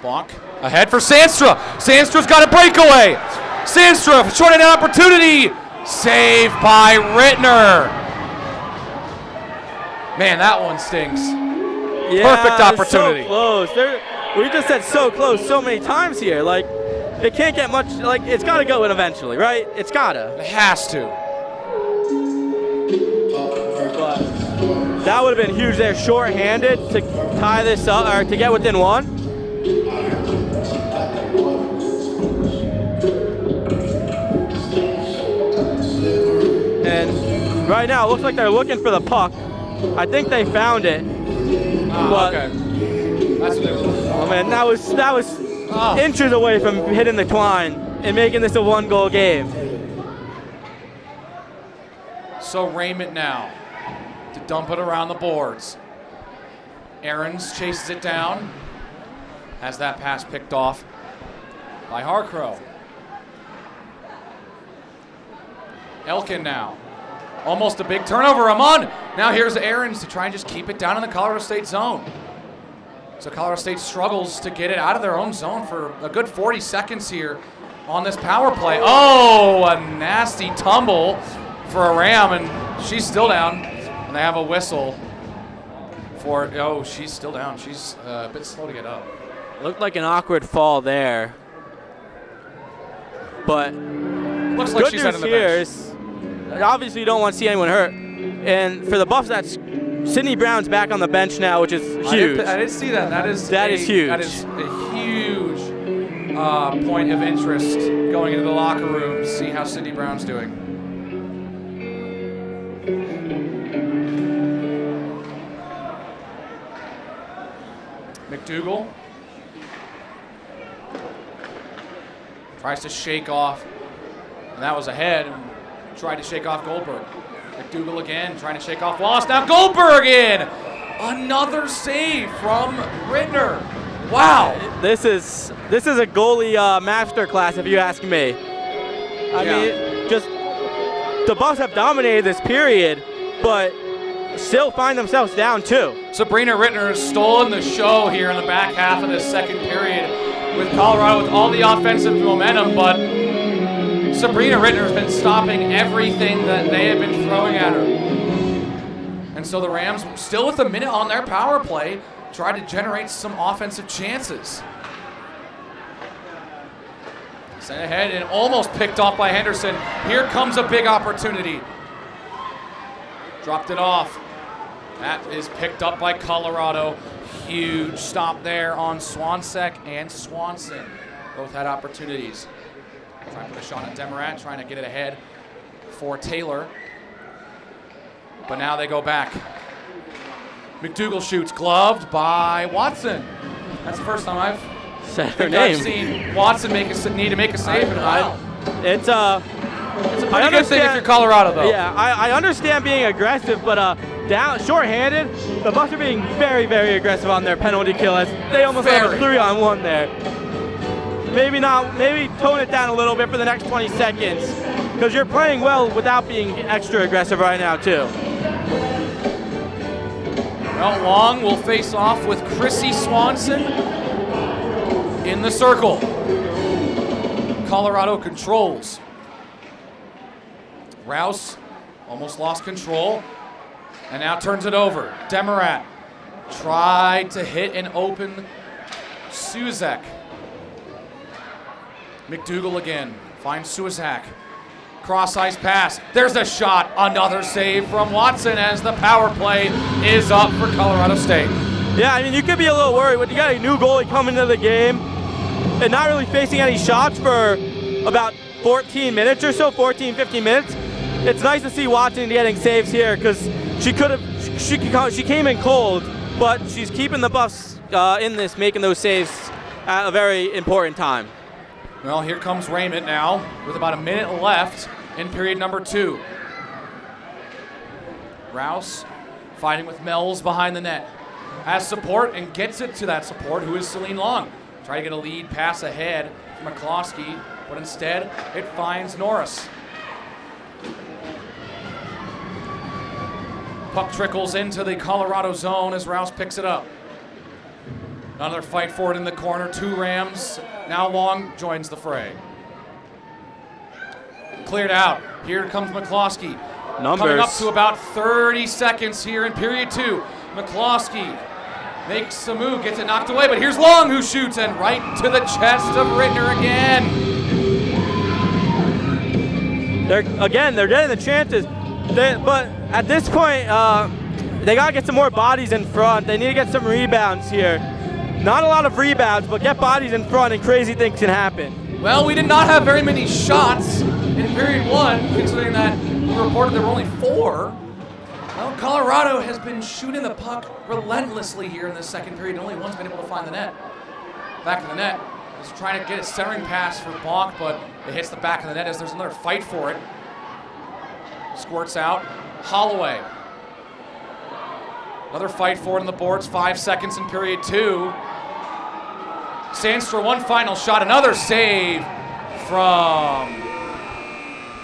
Bonk ahead for Sandstra. Sandstra's got a breakaway. Sandstra shorting an opportunity. Saved by Rittner. Man, that one stings.
Yeah,
perfect opportunity.
So close. We just said so close so many times here. Like, it can't get much. Like, it's got to go in eventually, right? It's gotta.
It has to.
But that would have been huge there, short-handed to tie this up or to get within one. And right now, it looks like they're looking for the puck. I think they found it. But,
okay. That's what they were looking for.
Oh man, that was inches away from hitting the twine and making this a 1-goal game.
So Raymond now to dump it around the boards. Aarons chases it down. Has that pass picked off by Harcrow. Elkin now. Almost a big turnover. Amon. Now here's Aarons to try and just keep it down in the Colorado State zone. So Colorado State struggles to get it out of their own zone for a good 40 seconds here on this power play. Oh, a nasty tumble for a Ram, and she's still down. And they have a whistle for, oh, she's still down. She's a bit slow to get up.
Looked like an awkward fall there. But
looks like she's out on the bench.
Obviously you don't want to see anyone hurt. And for the Buffs, that's Sydney Brown's back on the bench now, which is huge.
I did see that. That is
huge.
That is a huge point of interest going into the locker room to see how Sydney Brown's doing. McDougal tries to shake off, and that was ahead, and tried to shake off Goldberg. McDougal again, trying to shake off Wallace. Now Goldberg in! Another save from Rittner. Wow.
This is a goalie masterclass, if you ask me. I mean, just the Buffs have dominated this period, but still find themselves down too.
Sabrina Rittner has stolen the show here in the back half of this second period with Colorado with all the offensive momentum, but Sabrina Rittner has been stopping everything that they have been throwing at her. And so the Rams, still with a minute on their power play, try to generate some offensive chances. Sent ahead and almost picked off by Henderson. Here comes a big opportunity. Dropped it off. That is picked up by Colorado. Huge stop there on Swansek and Swanson. Both had opportunities. Trying to put a shot at Demarat, trying to get it ahead for Taylor. But now they go back. McDougal shoots, gloved by Watson. That's the first time I've seen Watson need to make a save in a while.
It's a
pretty good thing if you're Colorado, though.
Yeah, I understand being aggressive, but down short-handed, the Bucks are being very, very aggressive on their penalty kill. As they almost have a 3-on-1 there. Maybe tone it down a little bit for the next 20 seconds, because you're playing well without being extra aggressive right now too.
Well, Long will face off with Chrissy Swanson in the circle. Colorado controls. Rouse almost lost control and now turns it over. Demarat tried to hit an open Suzak. McDougal again finds Suzak. Cross ice pass. There's a shot. Another save from Watson as the power play is up for Colorado State.
Yeah, I mean, you could be a little worried when you got a new goalie coming into the game and not really facing any shots for about 14 minutes or so, 15 minutes. It's nice to see Watson getting saves here because she came in cold, but she's keeping the Buffs in this, making those saves at a very important time.
Well, here comes Raymond now with about a minute left in period number 2. Rouse fighting with Mells behind the net. Has support and gets it to that support, who is Celine Long. Try to get a lead pass ahead from McCloskey, but instead it finds Norris. Puck trickles into the Colorado zone as Rouse picks it up. Another fight for it in the corner. 2 Rams. Now Long joins the fray. Cleared out. Here comes McCloskey. Coming up to about 30 seconds here in period 2. McCloskey makes a move, gets it knocked away, but here's Long who shoots and right to the chest of Rittner again.
They're getting the chances. But at this point, they got to get some more bodies in front. They need to get some rebounds here. Not a lot of rebounds, but get bodies in front and crazy things can happen.
Well, we did not have very many shots in period 1, considering that we reported there were only 4. Well, Colorado has been shooting the puck relentlessly here in this second period. Only one's been able to find the net. Back of the net. Is trying to get a centering pass for Bonk, but it hits the back of the net as there's another fight for it. Squirts out. Holloway. Another fight for it on the boards. 5 seconds in period 2. Sandstra, one final shot. Another save from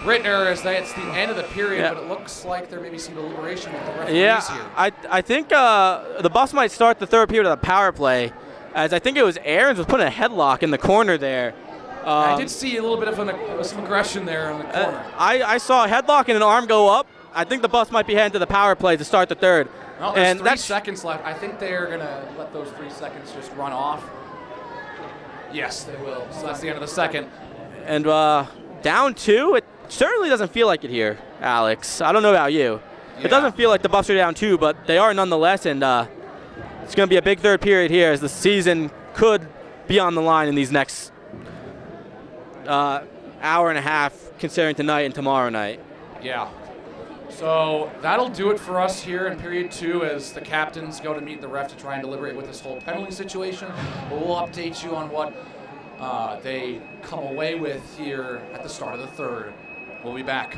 Rittner as it's the end of the period, but it looks like there may be some deliberation with the referees here.
I think the Buffs might start the third period of the power play, as I think it was Aarons was putting a headlock in the corner there.
I did see a little bit of some aggression there in the corner.
I saw a headlock and an arm go up I think the Buffs might be heading to the power play to start the third.
Well, there's
and
3 seconds left. I think they're going to let those 3 seconds just run off. Yes, they will. So that's the end of the second.
And down 2, it certainly doesn't feel like it here, Alex. I don't know about you.
Yeah.
It doesn't feel like the Buffs are down 2, but they are nonetheless, and it's going to be a big third period here as the season could be on the line in these next hour and a half, considering tonight and tomorrow night.
Yeah. So that'll do it for us here in period 2 as the captains go to meet the ref to try and deliberate with this whole penalty situation. But we'll update you on what they come away with here at the start of the third. We'll be back.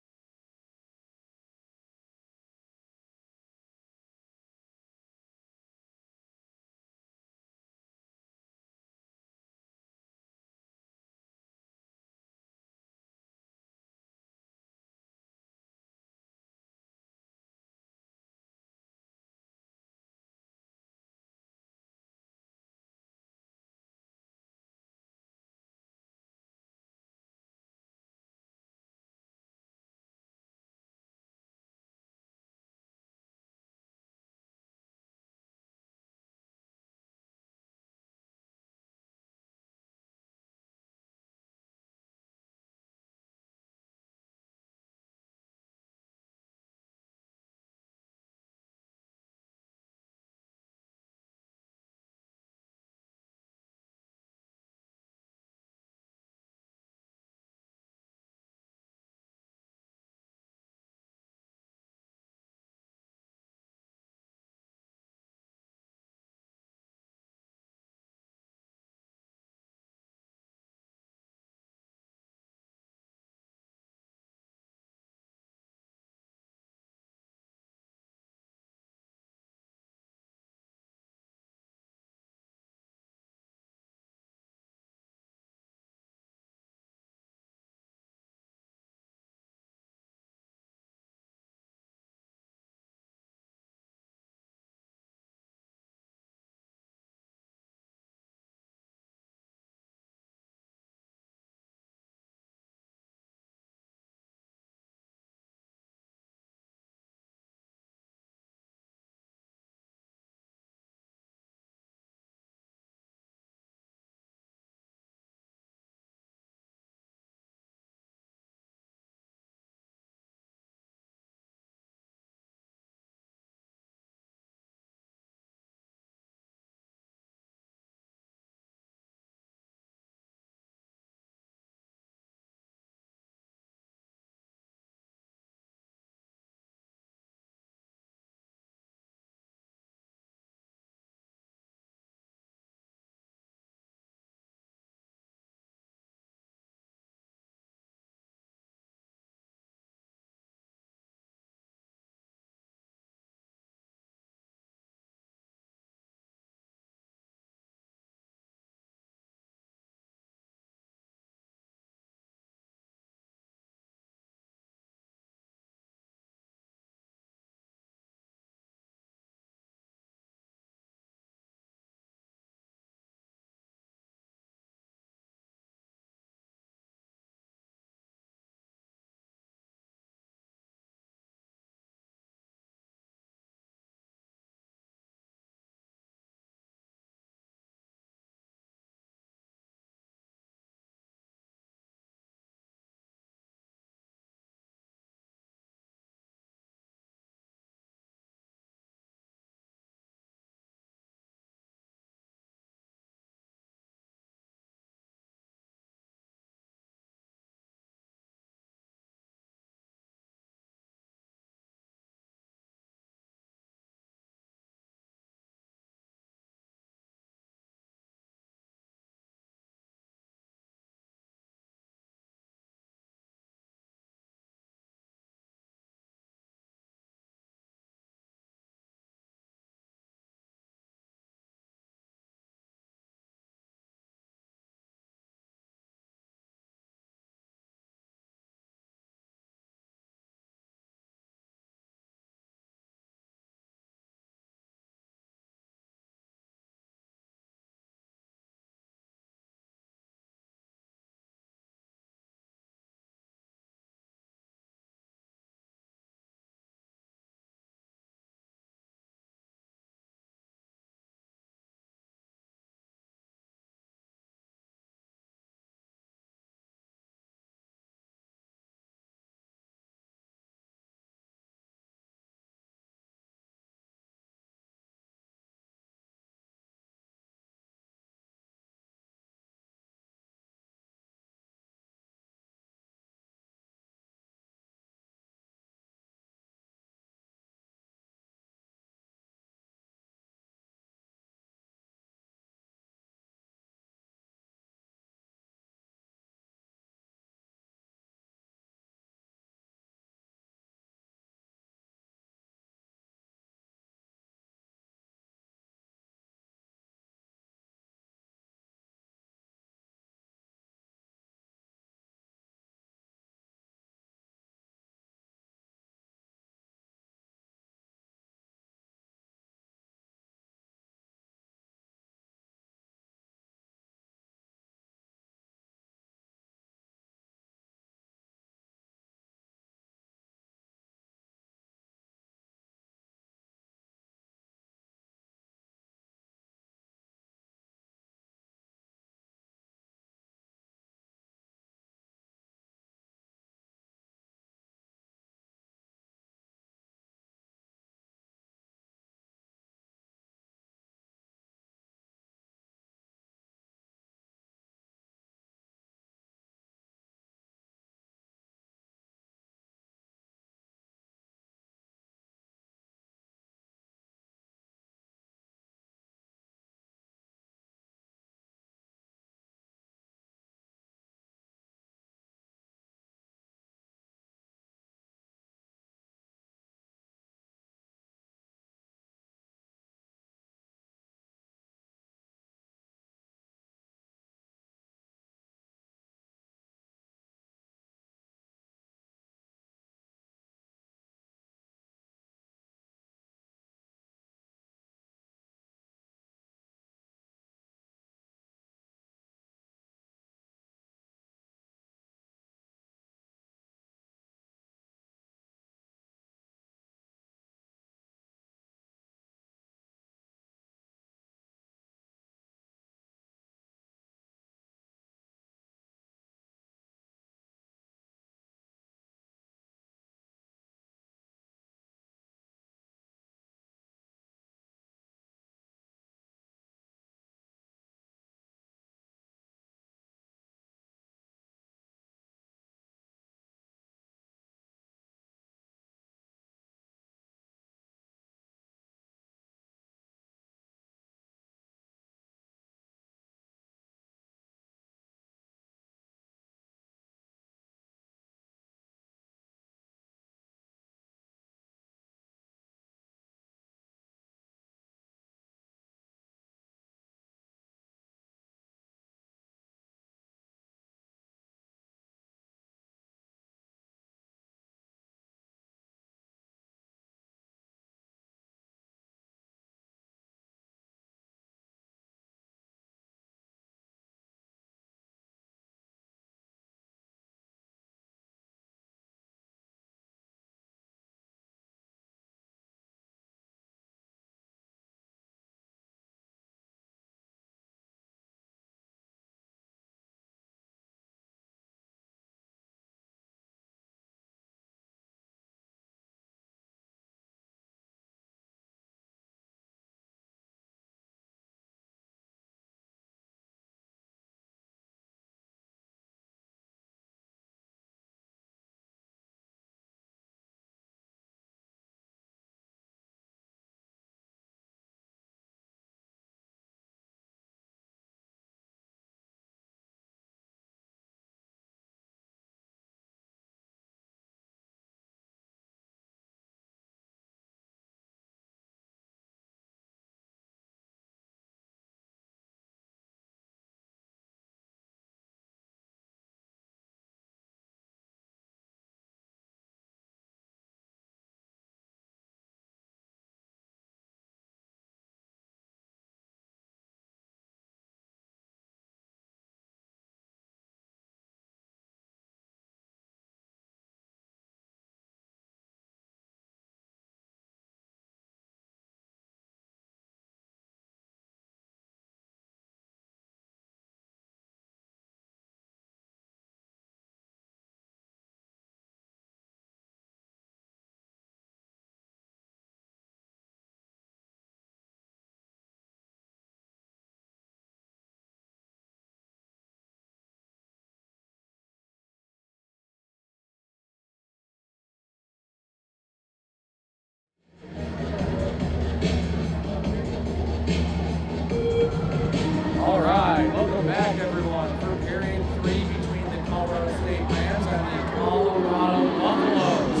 All right, welcome back, everyone, for period 3 between the Colorado State Rams and the Colorado Buffaloes.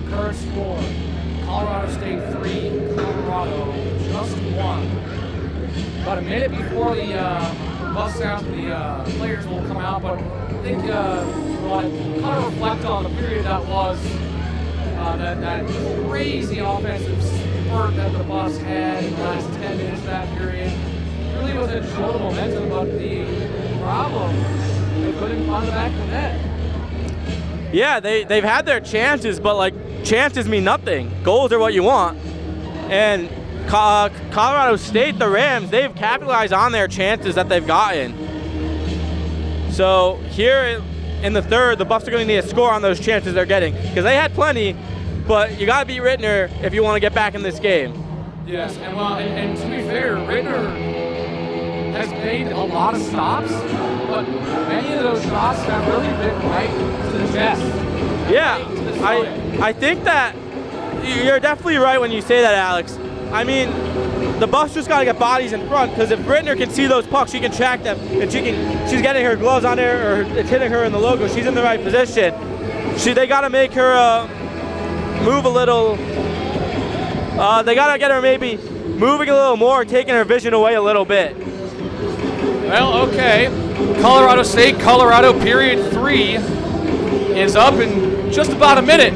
Current score, Colorado State 3, Colorado just 1. About a minute before the bus sounds, the players will come out, but I think we'll kind of reflect on the period that was, that crazy offensive spurt that the bus had in the last 10 minutes of that period. Really wasn't showing the momentum, but the problem, they couldn't find the back of the net.
Yeah, they've had their chances, but like chances mean nothing. Goals are what you want. And Colorado State, the Rams, they've capitalized on their chances that they've gotten. So here in the third, the Buffs are going to need a score on those chances they're getting, because they had plenty, but you got to beat Rittner if you want to get back in this game.
Yes, and well, and to be fair, Rittner has made a lot of stops, but many of those shots have really been right to the chest.
Yeah, I think that you're definitely right when you say that, Alex. I mean, the Buffs just got to get bodies in front, because if Rittner can see those pucks, she can track them, and she's getting her gloves on there, or it's hitting her in the logo. She's in the right position. They got to make her move a little. They got to get her maybe moving a little more, taking her vision away a little bit.
Well, okay. Colorado State, Colorado period 3 is up in just about a minute.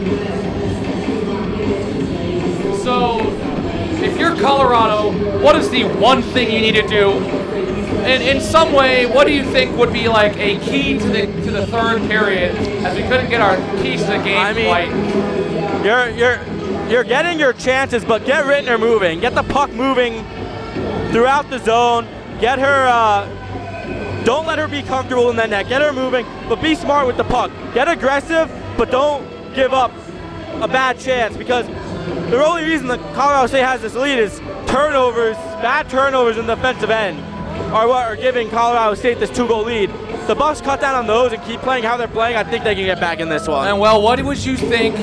So, if you're Colorado, what is the one thing you need to do? And in some way, what do you think would be like a key to the third period, as we couldn't get our keys to the game quite?
You're getting your chances, but get Rittner moving. Get the puck moving throughout the zone. Get her, don't let her be comfortable in the net. Get her moving, but be smart with the puck. Get aggressive, but don't give up a bad chance, because the only reason that Colorado State has this lead is turnovers, bad turnovers in the defensive end are what are giving Colorado State this 2-goal lead. The Buffs cut down on those and keep playing how they're playing. I think they can get back in this one.
And well, what would you think?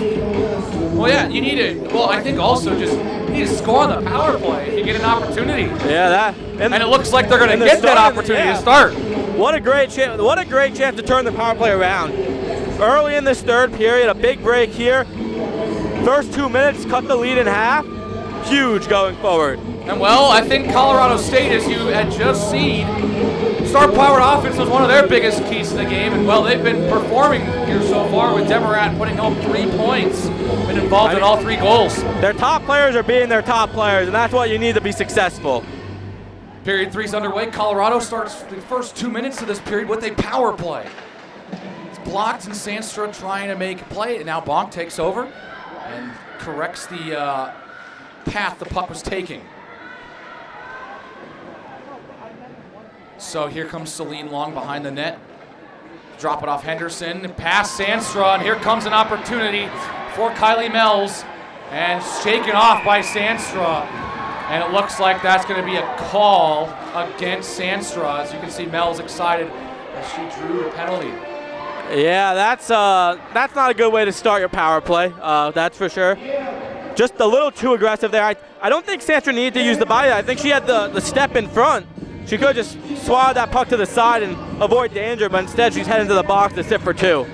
Well, yeah, you need it. Well, I think also just you need to score on the power play if you get an opportunity.
Yeah,
and it looks like they're going to get that opportunity to start.
What a great chance! What a great chance to turn the power play around. Early in this third period, a big break here. First 2 minutes, cut the lead in half. Huge going forward.
And well, I think Colorado State, as you had just seen, star-powered offense was one of their biggest keys to the game. And well, they've been performing here so far with Demarat putting home 3 points, been involved in all 3 goals.
Their top players are being their top players, and that's what you need to be successful.
Period 3 is underway. Colorado starts the first 2 minutes of this period with a power play. It's blocked, and Sandstra trying to make a play, and now Bonk takes over and corrects the path the puck was taking. So here comes Celine Long behind the net. Drop it off Henderson, pass Sandstra, and here comes an opportunity for Kylie Mells, and shaken off by Sandstra. And it looks like that's going to be a call against Sandstra. As you can see, Mells excited as she drew the penalty.
Yeah, that's not a good way to start your power play. That's for sure. Just a little too aggressive there. I don't think Sandstra needed to use the body. I think she had the step in front. She could have just swatted that puck to the side and avoid danger, but instead she's heading to the box to sit for 2.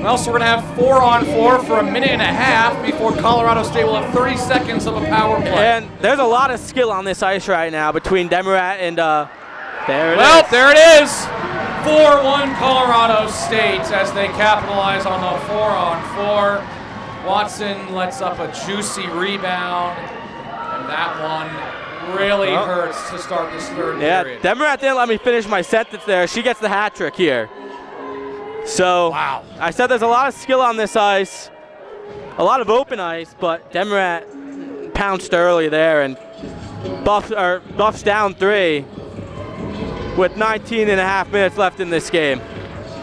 Well, so we're going to have 4-on-4 for a minute and a half before Colorado State will have 30 seconds of a power play.
And there's a lot of skill on this ice right now between Demarat and there it is.
Well, there it is. 4-1 Colorado State as they capitalize on the 4-on-4. Watson lets up a juicy rebound, and that one really hurts to start this third period.
Yeah, Demarat didn't let me finish my sentence there. She gets the hat trick here. So, wow. I said there's a lot of skill on this ice, a lot of open ice, but Demarat pounced early there, and Buffs down 3 with 19.5 minutes left in this game.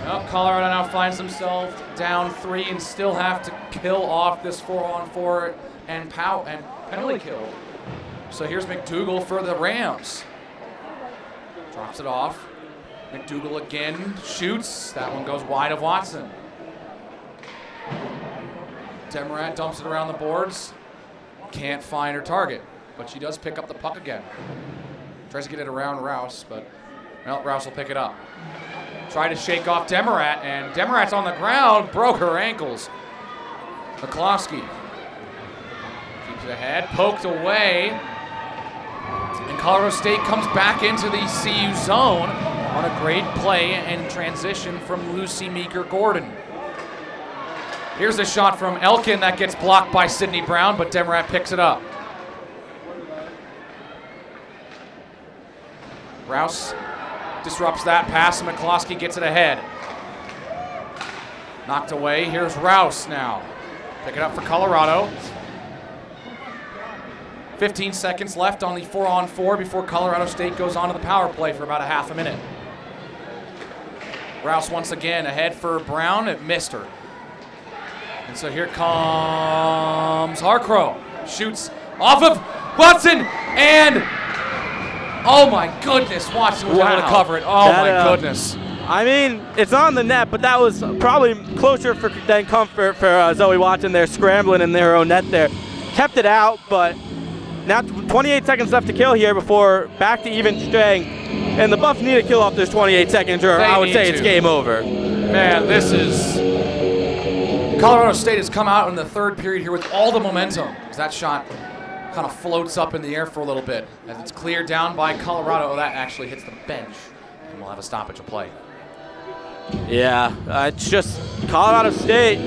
Well, Colorado now finds themselves down 3 and still have to kill off this 4-on-4 and penalty kill. So here's McDougal for the Rams. Drops it off. McDougal again shoots. That one goes wide of Watson. Demarat dumps it around the boards. Can't find her target. but she does pick up the puck again. Tries to get it around Rouse, but well, Rouse will pick it up. Try to shake off Demarat, and Demarat's on the ground, broke her ankles. McCloskey keeps it ahead, poked away, and Colorado State comes back into the CU zone on a great play and transition from Lucy Meeker-Gordon. Here's a shot from Elkin that gets blocked by Sydney Brown, but Demarat picks it up. Rouse disrupts that pass, and McCloskey gets it ahead. Knocked away. Here's Rouse now. Pick it up for Colorado. 15 seconds left on the 4-on-4 before Colorado State goes on to the power play for about a half a minute. Rouse once again ahead for Brown. It missed her. And so here comes Harcrow. Shoots off of Watson, and oh my goodness, Watson was able to cover it. Oh my goodness.
I mean, it's on the net, but that was probably closer than comfort for Zoe Watson there, scrambling in their own net there. Kept it out, but now 28 seconds left to kill here before back to even strength. And the Buffs need to kill off this 28 seconds, or I would say it's game over.
Man, this is... Colorado State has come out in the third period here with all the momentum. That shot kind of floats up in the air for a little bit. As it's cleared down by Colorado, that actually hits the bench. And we'll have a stoppage of play.
Yeah, it's just Colorado State.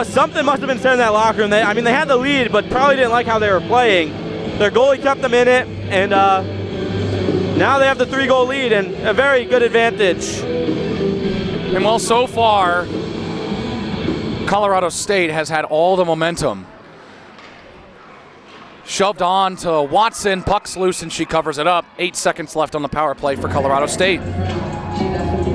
Something must have been said in that locker room. They had the lead, but probably didn't like how they were playing. Their goalie kept them in it, and now they have the 3-goal lead and a very good advantage.
And well, so far, Colorado State has had all the momentum. Shoved on to Watson, puck's loose, and she covers it up. 8 seconds left on the power play for Colorado State.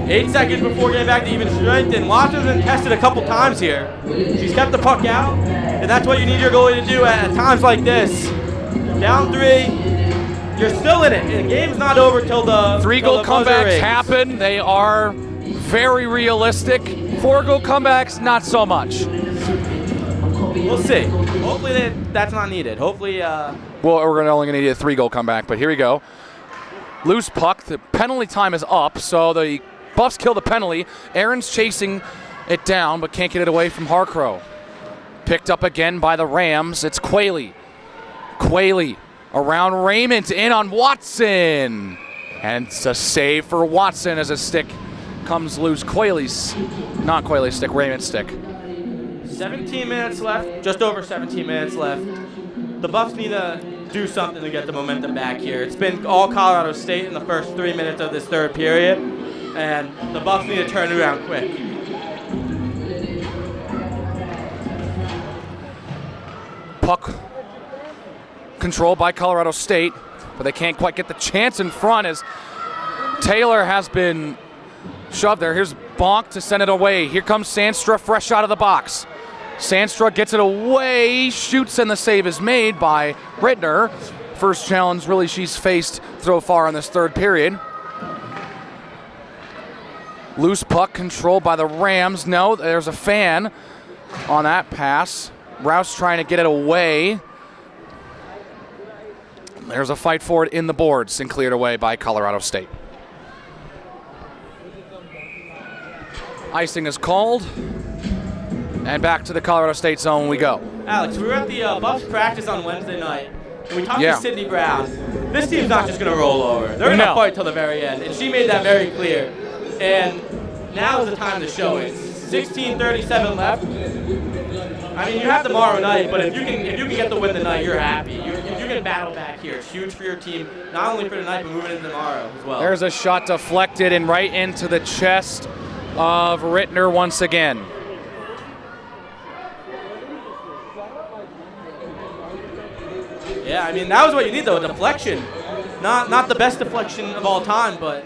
8 seconds before getting back to even strength, and Watson's been tested a couple times here. She's kept the puck out, and that's what you need your goalie to do at times like this. Down 3, you're still in it, and the game's not over till the
3-goal comebacks happen. They are very realistic. 4-goal comebacks, not so much.
We'll see. Hopefully that's not needed. Hopefully.
Well, we're only going to need a 3-goal comeback, but here we go. Loose puck. The penalty time is up, so the Buffs kill the penalty. Aaron's chasing it down, but can't get it away from Harcrow. Picked up again by the Rams. It's Quayle. Quayle around Raymond, in on Watson. And it's a save for Watson as a stick comes loose. Not Quayle's stick, Raymond's stick.
17 minutes left, just over 17 minutes left. The Buffs need to do something to get the momentum back here. It's been all Colorado State in the first 3 minutes of this third period, and the Buffs need to turn it around quick.
Puck controlled by Colorado State, but they can't quite get the chance in front as Taylor has been shoved there. Here's Bonk to send it away. Here comes Sandstra fresh out of the box. Sandstra gets it away, shoots, and the save is made by Rittner. First challenge really she's faced so far in this third period. Loose puck controlled by the Rams. No, there's a fan on that pass. Rouse trying to get it away. There's a fight for it in the boards and cleared away by Colorado State. Icing is called. And back to the Colorado State zone we go.
Alex, we were at the Buffs practice on Wednesday night, and we talked to Sydney Brown. This team's not just going to roll over. They're going to fight till the very end, and she made that very clear. And now is the time to show it. 16:37 left. I mean, you have tomorrow night, but if you can get the win tonight, you're happy. If you can battle back here, it's huge for your team, not only for tonight, but moving into tomorrow as well.
There's a shot deflected and right into the chest of Rittner once again.
Yeah, I mean, that was what you need, though, a deflection. Not the best deflection of all time, but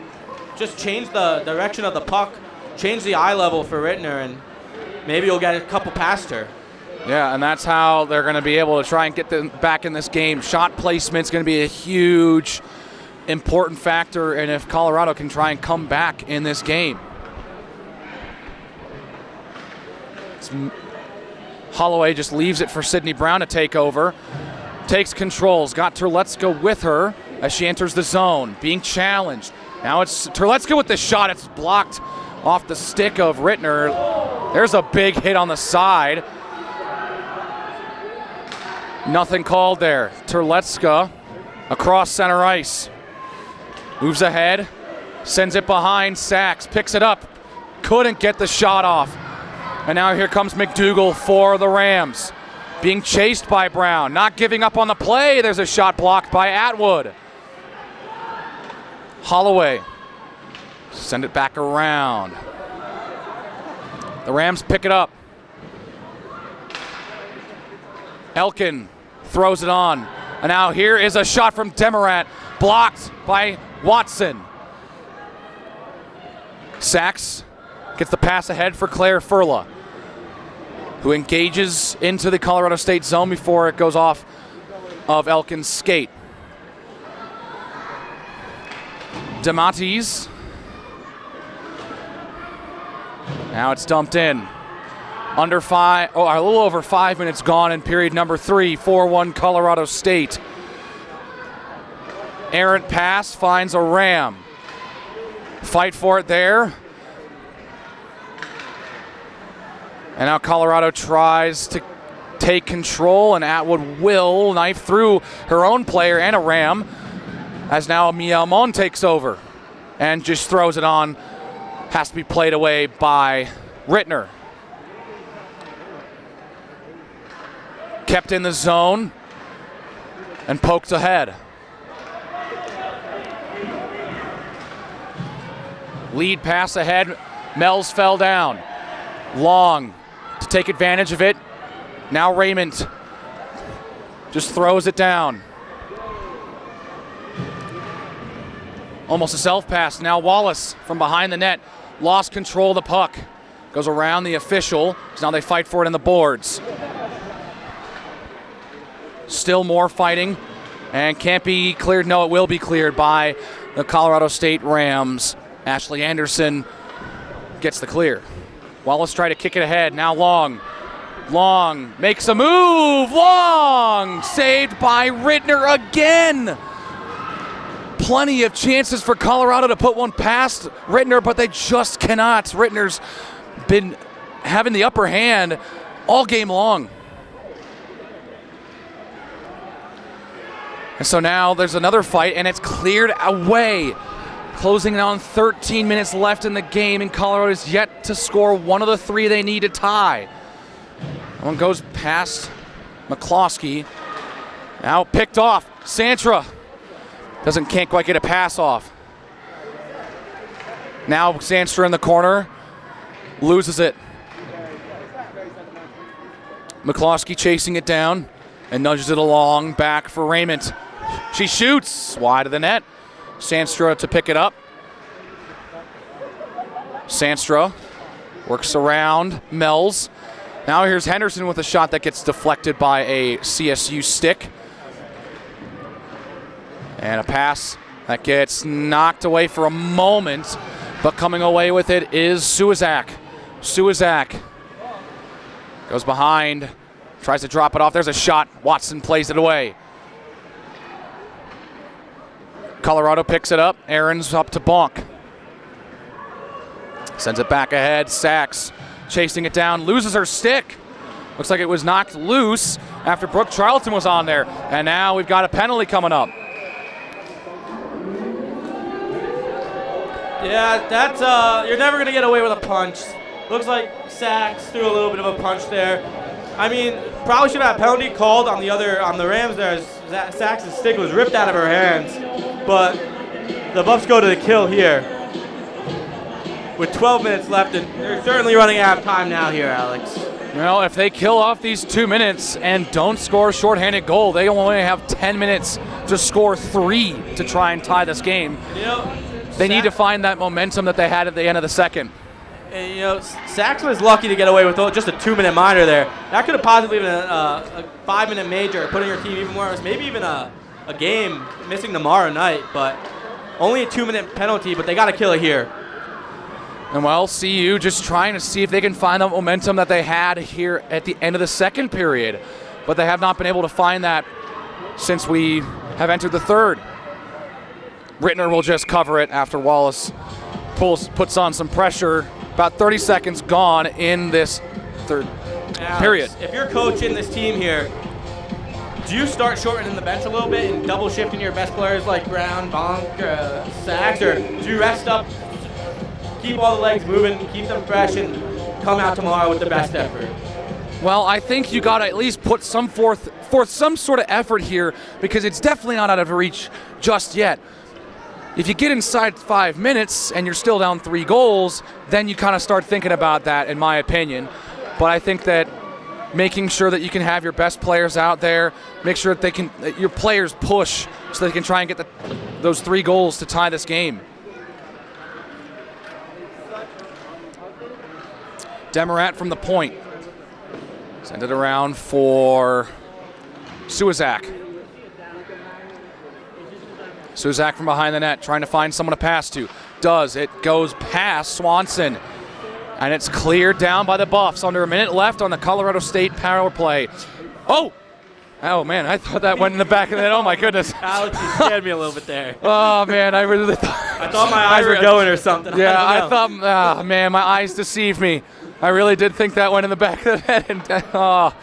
just change the direction of the puck, change the eye level for Rittner, and maybe you'll get a couple past her.
Yeah, and that's how they're going to be able to try and get them back in this game. Shot placement's going to be a huge, important factor, and if Colorado can try and come back in this game. Holloway just leaves it for Sydney Brown to take over. takes controls. Got Terletska with her as she enters the zone, being challenged. Now it's Terletska with the shot. It's blocked off the stick of Rittner. There's a big hit on the side. Nothing called there. Terletska across center ice. Moves ahead, sends it behind. Sachs picks it up. Couldn't get the shot off. And now here comes McDougal for the Rams. Being chased by Brown, not giving up on the play. There's a shot blocked by Atwood. Holloway, send it back around. The Rams pick it up. Elkin throws it on. And now here is a shot from Demarat, blocked by Watson. Sachs gets the pass ahead for Claire Furla, who engages into the Colorado State zone before it goes off of Elkin's skate. DeMatteis. Now it's dumped in. A little over 5 minutes gone in period number 3, 4-1 Colorado State. Errant pass finds a Ram. Fight for it there. And now Colorado tries to take control, and Atwood will knife through her own player and a Ram, as now Miamon takes over and just throws it on. Has to be played away by Rittner. Kept in the zone and poked ahead. Lead pass ahead. Mells fell down. Long to take advantage of it. Now Raymond just throws it down. Almost a self pass. Now Wallace from behind the net. Lost control of the puck. Goes around the official. So now they fight for it in the boards. Still more fighting, and can't be cleared. No, it will be cleared by the Colorado State Rams. Ashley Anderson gets the clear. Wallace tried to kick it ahead. Now Long. Long makes a move. Long saved by Rittner again. Plenty of chances for Colorado to put one past Rittner, but they just cannot. Rittner's been having the upper hand all game long. And so now there's another fight, and it's cleared away. Closing in on 13 minutes left in the game, and Colorado is yet to score one of the 3 they need to tie. One goes past McCloskey. Now picked off. Santra can't quite get a pass off. Now Santra in the corner, loses it. McCloskey chasing it down and nudges it along back for Raymond. She shoots wide of the net. Sandstra to pick it up. Sandstra works around Mells. Now here's Henderson with a shot that gets deflected by a CSU stick. And a pass that gets knocked away for a moment, but coming away with it is Suizak. Suizak goes behind, tries to drop it off. There's a shot. Watson plays it away. Colorado picks it up. Aaron's up to Bonk. Sends it back ahead. Sachs chasing it down. Loses her stick. Looks like it was knocked loose after Brooke Charlton was on there. And now we've got a penalty coming up.
Yeah, that's you're never gonna get away with a punch. Looks like Sachs threw a little bit of a punch there. I mean, probably should have a penalty called on the Rams there as Sachs' stick was ripped out of her hands. But the Buffs go to the kill here with 12 minutes left, and they're certainly running out of time now here, Alex.
Well, if they kill off these 2 minutes and don't score a shorthanded goal, they only have 10 minutes to score 3 to try and tie this game.
You know,
they need to find that momentum that they had at the end of the second.
And, you know, Sachs was lucky to get away with just a 2-minute minor there. That could have possibly been a 5-minute major, putting your team even more, maybe even a game missing tomorrow night, but only a 2-minute penalty, but they got to kill it here.
And well, CU just trying to see if they can find the momentum that they had here at the end of the second period, but they have not been able to find that since we have entered the third. Rittner will just cover it after Wallace puts on some pressure. About 30 seconds gone in this third period.
If you're coaching this team here, do you start shortening the bench a little bit and double shifting your best players like Brown, Bonk, Sachs, or do you rest up, keep all the legs moving, keep them fresh, and come out tomorrow with the best effort?
Well, I think you got to at least put some forth some sort of effort here, because it's definitely not out of reach just yet. If you get inside 5 minutes and you're still down 3 goals, then you kind of start thinking about that, in my opinion. But I think that making sure that you can have your best players out there, make sure that your players push so they can try and get those 3 goals to tie this game. Demarat from the point. Send it around for Suizak. Suizak from behind the net, trying to find someone to pass to. It goes past Swanson. And it's cleared down by the Buffs. Under a minute left on the Colorado State power play. Oh man, I thought that went in the back of the net. Oh my goodness.
Alex, you scared me a little bit there.
Oh man, I really thought.
I thought my eyes were going or something.
Yeah, I thought, oh man, my eyes deceived me. I really did think that went in the back of the net. And oh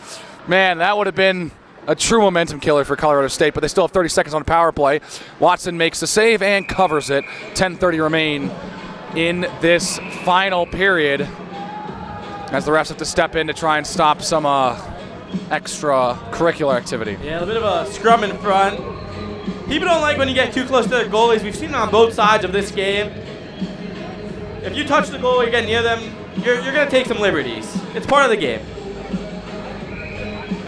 man, that would have been a true momentum killer for Colorado State, but they still have 30 seconds on the power play. Watson makes the save and covers it. 10:30 remain in this final period as the refs have to step in to try and stop some extracurricular activity.
Yeah, a bit of a scrum in front. People don't like when you get too close to the goalies. We've seen it on both sides of this game. If you touch the goalie, you get near them, you're going to take some liberties. It's part of the game.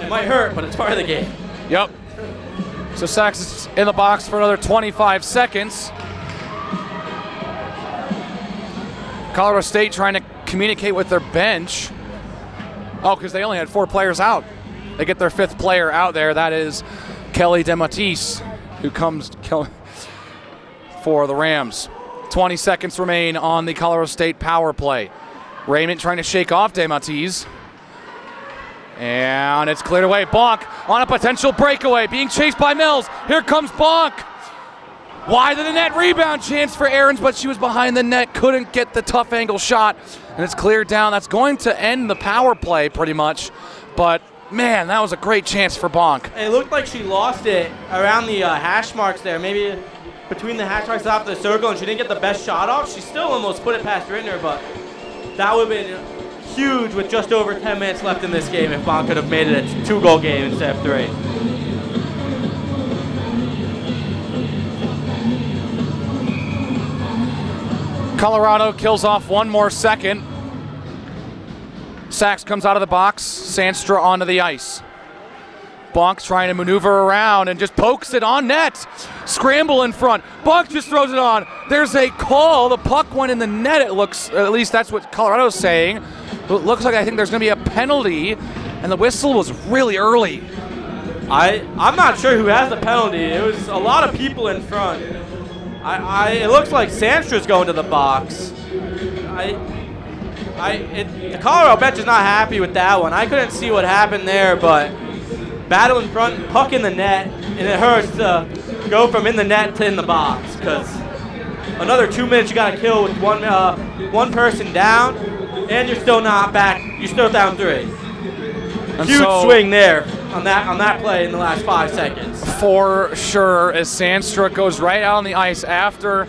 It might hurt, but it's part of the game.
Yep. So Sachs is in the box for another 25 seconds. Colorado State trying to communicate with their bench. Oh, because they only had 4 players out. They get their 5th player out there. That is Kelly DeMatteis, who comes for the Rams. 20 seconds remain on the Colorado State power play. Raymond trying to shake off DeMatteis. And it's cleared away. Bonk on a potential breakaway, being chased by Mills. Here comes Bonk. Wide of the net, rebound chance for Aarons, but she was behind the net, couldn't get the tough angle shot, and it's cleared down. That's going to end the power play pretty much, but man, that was a great chance for Bonk.
It looked like she lost it around the hash marks there, maybe between the hash marks after the circle, and she didn't get the best shot off. She still almost put it past Rittner, but that would have been huge with just over 10 minutes left in this game if Bonk could have made it a 2-goal game instead of 3.
Colorado kills off 1 more second. Sachs comes out of the box, Sandstra onto the ice. Bonk trying to maneuver around and just pokes it on net. Scramble in front. Bonk just throws it on. There's a call. The puck went in the net, it looks. At least that's what Colorado's saying. It looks like I think there's going to be a penalty, and the whistle was really early.
I'm not sure who has the penalty. It was a lot of people in front. It looks like Sandstra's going to the box. The Colorado bench is not happy with that one. I couldn't see what happened there, but battle in front, puck in the net, and it hurts to go from in the net to in the box, because another 2 minutes you got to kill with one person down, and you're still not back. You're still down 3. Huge swing there on that play in the last 5 seconds.
For sure, as Sandstra goes right out on the ice after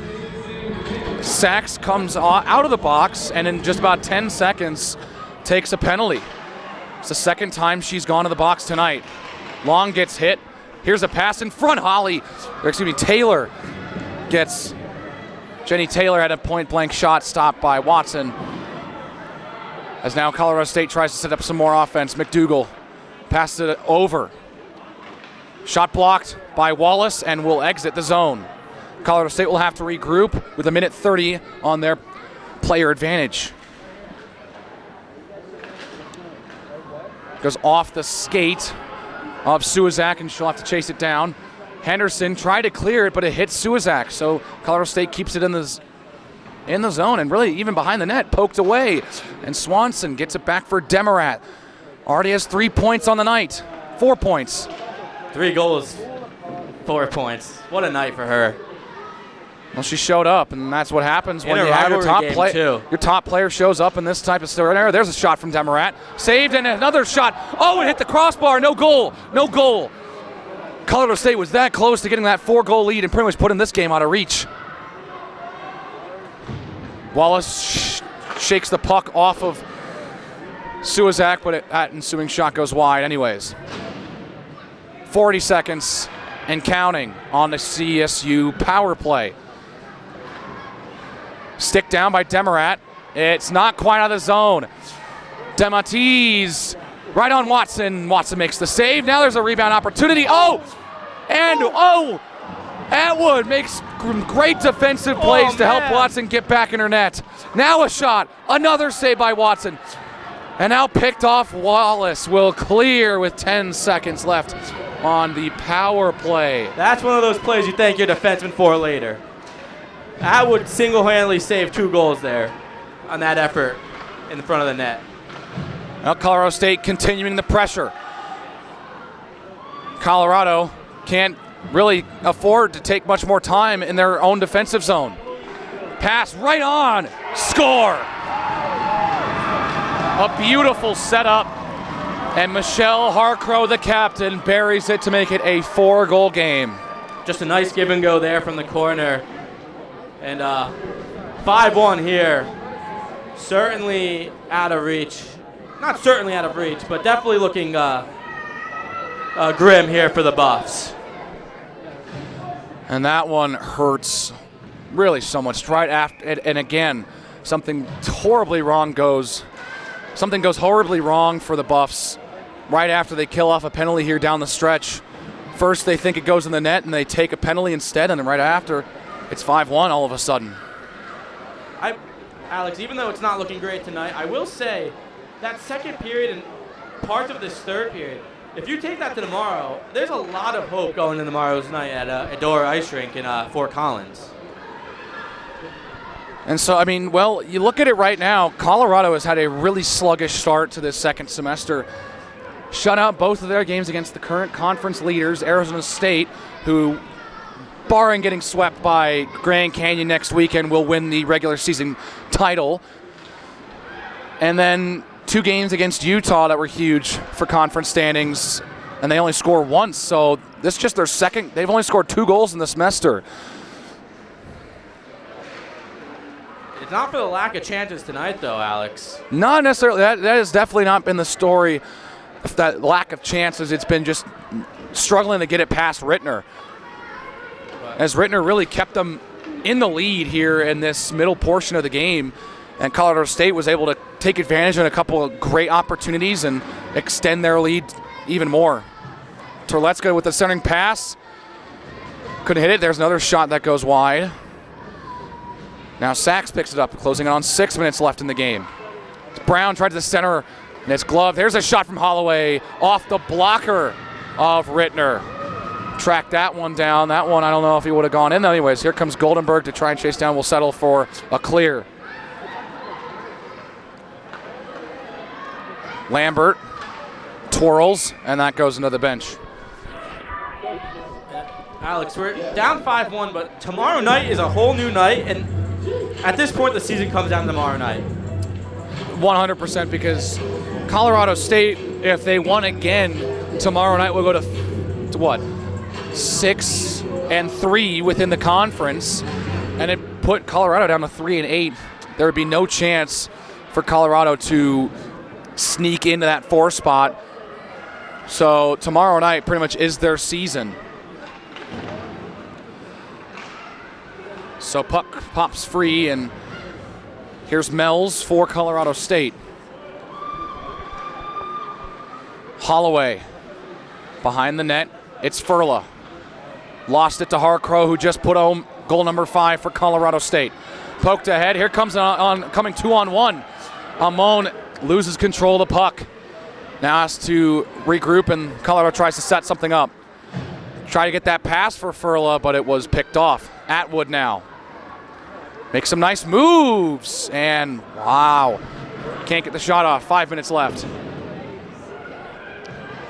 Sachs comes out of the box and in just about 10 seconds takes a penalty. It's the 2nd time she's gone to the box tonight. Long gets hit. Here's a pass in front. Taylor gets. Jenny Taylor had a point-blank shot stopped by Watson. As now Colorado State tries to set up some more offense. McDougall passes it over. Shot blocked by Wallace and will exit the zone. Colorado State will have to regroup with 1:30 on their player advantage. Goes off the skate of Suizak, and she'll have to chase it down. Henderson tried to clear it, but it hits Suizak, so Colorado State keeps it in the zone, and really even behind the net, poked away. And Swanson gets it back for Demarat. Already has 3 points on the night. 4 points.
3 goals. 4 points. What a night for her.
Well, she showed up, and that's what happens when
In a
you have your
rivalry
top
game, too.
Your top player shows up in this type of scenario. There's a shot from Demarat. Saved, and another shot. Oh, it hit the crossbar. No goal. No goal. Colorado State was that close to getting that 4-goal lead and pretty much putting this game out of reach. Wallace shakes the puck off of Suizak, but that ensuing shot goes wide anyways. 40 seconds and counting on the CSU power play. Stick down by Demarat. It's not quite out of the zone. Dematis right on Watson. Watson makes the save. Now there's a rebound opportunity. Atwood makes great defensive plays to help Watson get back in her net. Now a shot. Another save by Watson. And now picked off. Wallace will clear with 10 seconds left on the power play.
That's one of those plays you thank your defenseman for later. Atwood single-handedly saved 2 goals there on that effort in the front of the net.
Now Colorado State continuing the pressure. Colorado can't really afford to take much more time in their own defensive zone. Pass right on. Score. A beautiful setup. And Michelle Harcrow, the captain, buries it to make it a 4-goal game.
Just a nice give and go there from the corner. And 5-1 here. Certainly out of reach. Not certainly out of reach, but definitely looking grim here for the Buffs.
And that one hurts really so much. Right after, and again, something horribly wrong goes. Something goes horribly wrong for the Buffs right after they kill off a penalty here down the stretch. First they think it goes in the net and they take a penalty instead, and then right after it's 5-1 all of a sudden.
Alex, even though it's not looking great tonight, I will say that second period and parts of this third period, if you take that to tomorrow, there's a lot of hope going into tomorrow's night at Adora Ice Rink in Fort Collins.
And so, I mean, well, you look at it right now, Colorado has had a really sluggish start to this second semester. Shut out both of their games against the current conference leaders, Arizona State, who, barring getting swept by Grand Canyon next weekend, will win the regular season title. And then 2 games against Utah that were huge for conference standings, and they only score once. So this is just their second. They've only scored 2 goals in the semester.
It's not for the lack of chances tonight, though, Alex.
Not necessarily. That has definitely not been the story. That lack of chances. It's been just struggling to get it past Rittner. As Rittner really kept them in the lead here in this middle portion of the game, and Colorado State was able to take advantage of a couple of great opportunities and extend their lead even more. Terletska with the centering pass. Couldn't hit it. There's another shot that goes wide. Now Sachs picks it up, closing it on 6 minutes left in the game. Brown tried to the center, and it's gloved. There's a shot from Holloway off the blocker of Rittner. Tracked that one down. That one, I don't know if he would have gone in. Anyways, here comes Goldenberg to try and chase down. We'll settle for a clear. Lambert twirls, and that goes into the bench.
Alex, we're down 5-1, but tomorrow night is a whole new night, and at this point, the season comes down tomorrow night.
100%, because Colorado State, if they won again tomorrow night, will go to what? 6-3 within the conference, and it put Colorado down to 3-8. There would be no chance for Colorado to sneak into that 4 spot. So tomorrow night pretty much is their season. So puck pops free, and here's Mells for Colorado State. Holloway behind the net. It's Furla. Lost it to Harcrow, who just put home goal number 5 for Colorado State. Poked ahead. Here comes coming 2-on-1. Amon loses control of the puck. Now has to regroup, and Colorado tries to set something up. Try to get that pass for Furla, but it was picked off. Atwood now makes some nice moves, and wow, can't get the shot off. 5 minutes left.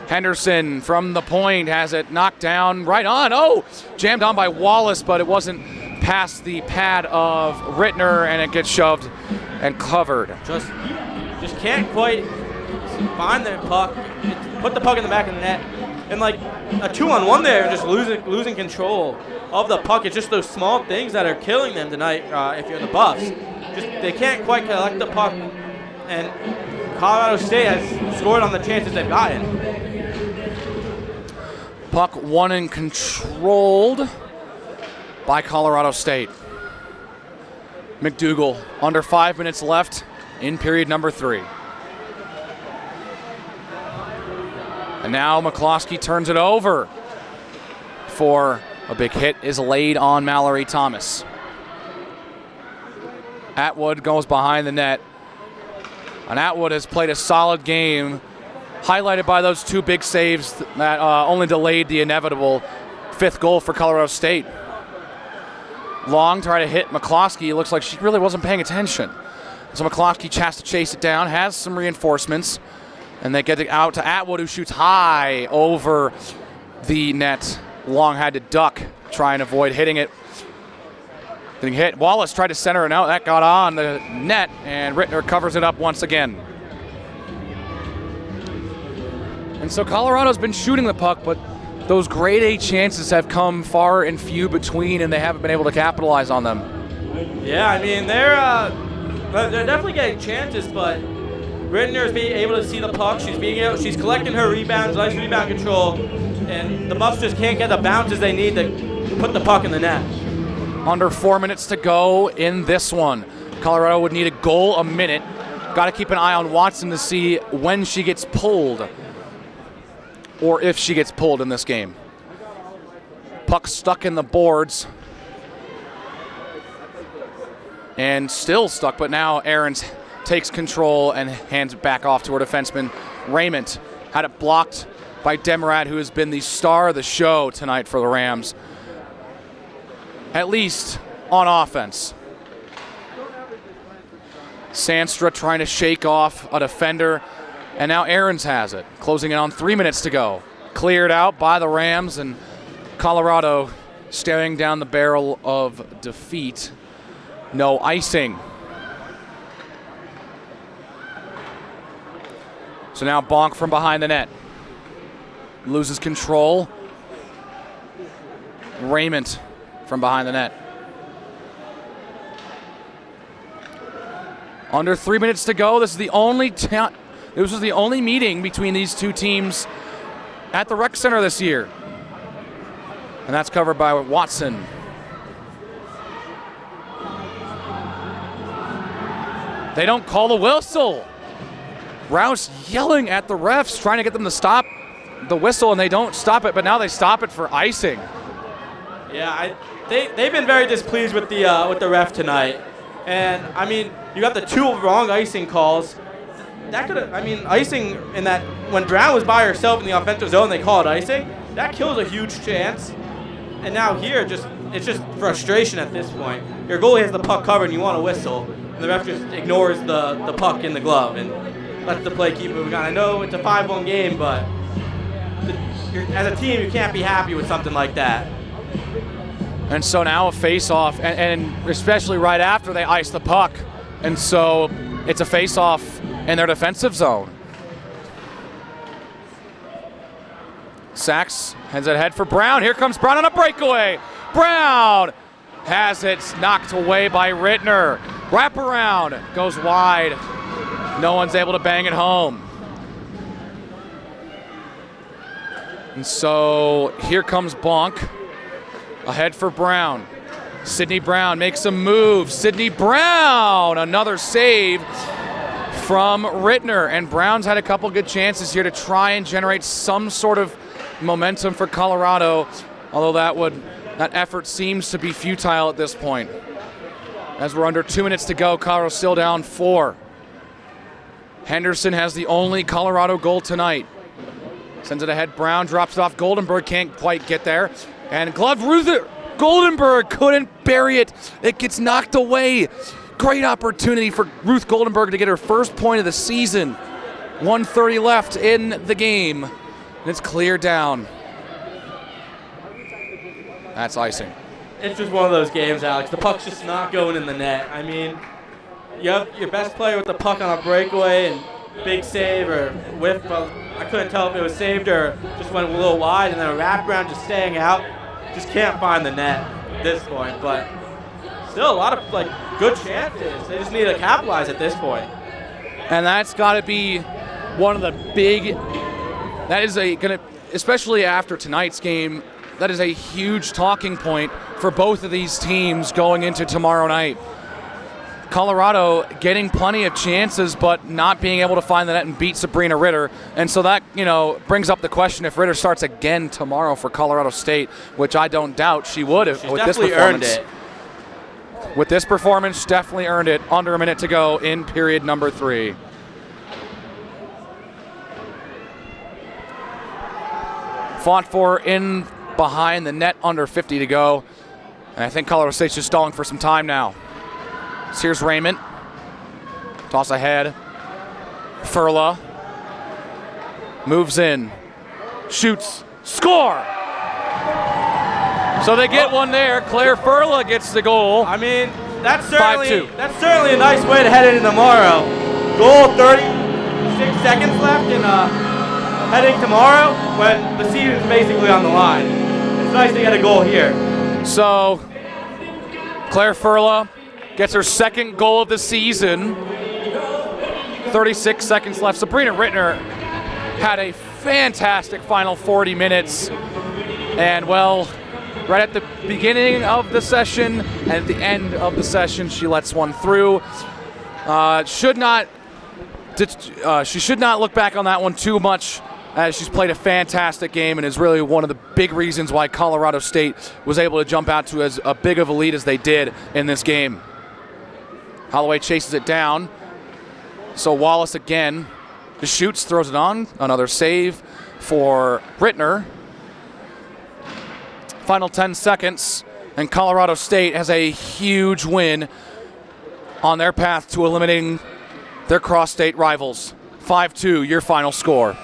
Henderson from the point has it knocked down right on. Oh, jammed on by Wallace, but it wasn't past the pad of Rittner, and it gets shoved and covered.
Just can't quite find the puck, put the puck in the back of the net, and like a 2-on-1 there, just losing control of the puck. It's just those small things that are killing them tonight. If you're the Buffs, just they can't quite collect the puck, and Colorado State has scored on the chances they've gotten.
Puck won and controlled by Colorado State. McDougal, under 5 minutes left in period number 3. And now McCloskey turns it over for a big hit is laid on Mallory Thomas. Atwood goes behind the net. And Atwood has played a solid game, highlighted by those 2 big saves that only delayed the inevitable 5th goal for Colorado State. Long try to hit McCloskey. It looks like she really wasn't paying attention. So McCloskey has to chase it down, has some reinforcements, and they get it out to Atwood, who shoots high over the net. Long had to duck, try and avoid hitting it. Getting hit. Wallace tried to center it out. That got on the net, and Rittner covers it up once again. And so Colorado's been shooting the puck, but those grade A chances have come far and few between, and they haven't been able to capitalize on them.
Yeah, I mean, they're definitely getting chances, but Rittner's being able to see the puck. She's collecting her rebounds, nice rebound control, and the Buffs just can't get the bounces they need to put the puck in the net.
Under 4 minutes to go in this one. Colorado would need a goal a minute. Got to keep an eye on Watson to see when she gets pulled, or if she gets pulled in this game. Puck stuck in the boards. And still stuck, but now Aarons takes control and hands it back off to her defenseman, Raymond. Had it blocked by Demerat, who has been the star of the show tonight for the Rams, at least on offense. Sandstra trying to shake off a defender, and now Aarons has it, closing it on 3 minutes to go. Cleared out by the Rams, and Colorado staring down the barrel of defeat. No icing. So now Bonk from behind the net. Loses control. Raymond from behind the net. Under 3 minutes to go. This is the only meeting between these two teams at the Rec Center this year. And that's covered by Watson. They don't call the whistle. Rouse yelling at the refs, trying to get them to stop the whistle, and they don't stop it, but now they stop it for icing.
Yeah, they've been very displeased with the ref tonight. And, I mean, you got the 2 wrong icing calls. That could have, I mean, icing in that, when Brown was by herself in the offensive zone, they call it icing. That kills a huge chance. And now here, it's just frustration at this point. Your goalie has the puck covered and you want a whistle, and the ref just ignores the puck in the glove and lets the play keep moving on. I know it's a 5-1 game, but as a team, you can't be happy with something like that.
And so now a face-off, and especially right after they ice the puck. And so it's a face-off in their defensive zone. Sachs heads ahead for Brown. Here comes Brown on a breakaway. Brown has it knocked away by Rittner. Wraparound goes wide. No one's able to bang it home. And so here comes Bonk. Ahead for Brown. Sydney Brown makes a move. Sydney Brown, another save from Rittner. And Brown's had a couple good chances here to try and generate some sort of momentum for Colorado, although that effort seems to be futile at this point. As we're under 2 minutes to go, Colorado still down 4. Henderson has the only Colorado goal tonight. Sends it ahead. Brown drops it off. Goldenberg can't quite get there. And glove Goldenberg couldn't bury it. It gets knocked away. Great opportunity for Ruth Goldenberg to get her first point of the season. 1:30 left in the game. And it's cleared down. That's icing.
It's just one of those games, Alex. The puck's just not going in the net. I mean, you have your best player with the puck on a breakaway and big save or whiff. Well, I couldn't tell if it was saved or just went a little wide, and then a wraparound just staying out. Just can't find the net at this point, but still a lot of like good chances. They just need to capitalize at this point.
And that's got to be one of the big. That is especially after tonight's game. That is a huge talking point for both of these teams going into tomorrow night. Colorado getting plenty of chances, but not being able to find the net and beat Sabrina Ritter. And so that, brings up the question if Ritter starts again tomorrow for Colorado State, which I don't doubt she would have with this performance.
Earned it.
With this performance, definitely earned it. Under a minute to go in period number 3. Fought for in behind the net, under 50 to go. And I think Colorado State's just stalling for some time now. So here's Raymond. Toss ahead. Furla. Moves in. Shoots. Score! So they get one there. Claire Furla gets the goal.
I mean, that's certainly
5-2.
That's certainly a nice way to head into tomorrow. Goal, 36 seconds left, and heading tomorrow when the season's basically on the line. It's nice to get a goal here.
So Claire Furla gets her second goal of the season. 36 seconds left. Sabrina Rittner had a fantastic final 40 minutes. And, well, right at the beginning of the session and at the end of the session, she lets one through. She should not look back on that one too much, as she's played a fantastic game and is really one of the big reasons why Colorado State was able to jump out to as a big of a lead as they did in this game. Holloway chases it down. So Wallace again just shoots, throws it on. Another save for Rittner. Final 10 seconds, and Colorado State has a huge win on their path to eliminating their cross-state rivals. 5-2, your final score.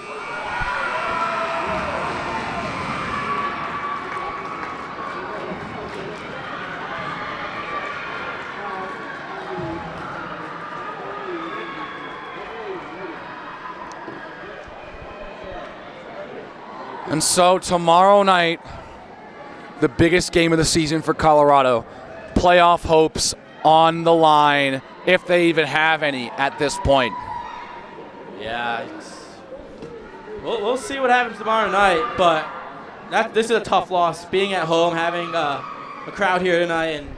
And so tomorrow night, the biggest game of the season for Colorado. Playoff hopes on the line, if they even have any at this point.
Yeah, we'll see what happens tomorrow night, but this is a tough loss. Being at home, having a crowd here tonight, and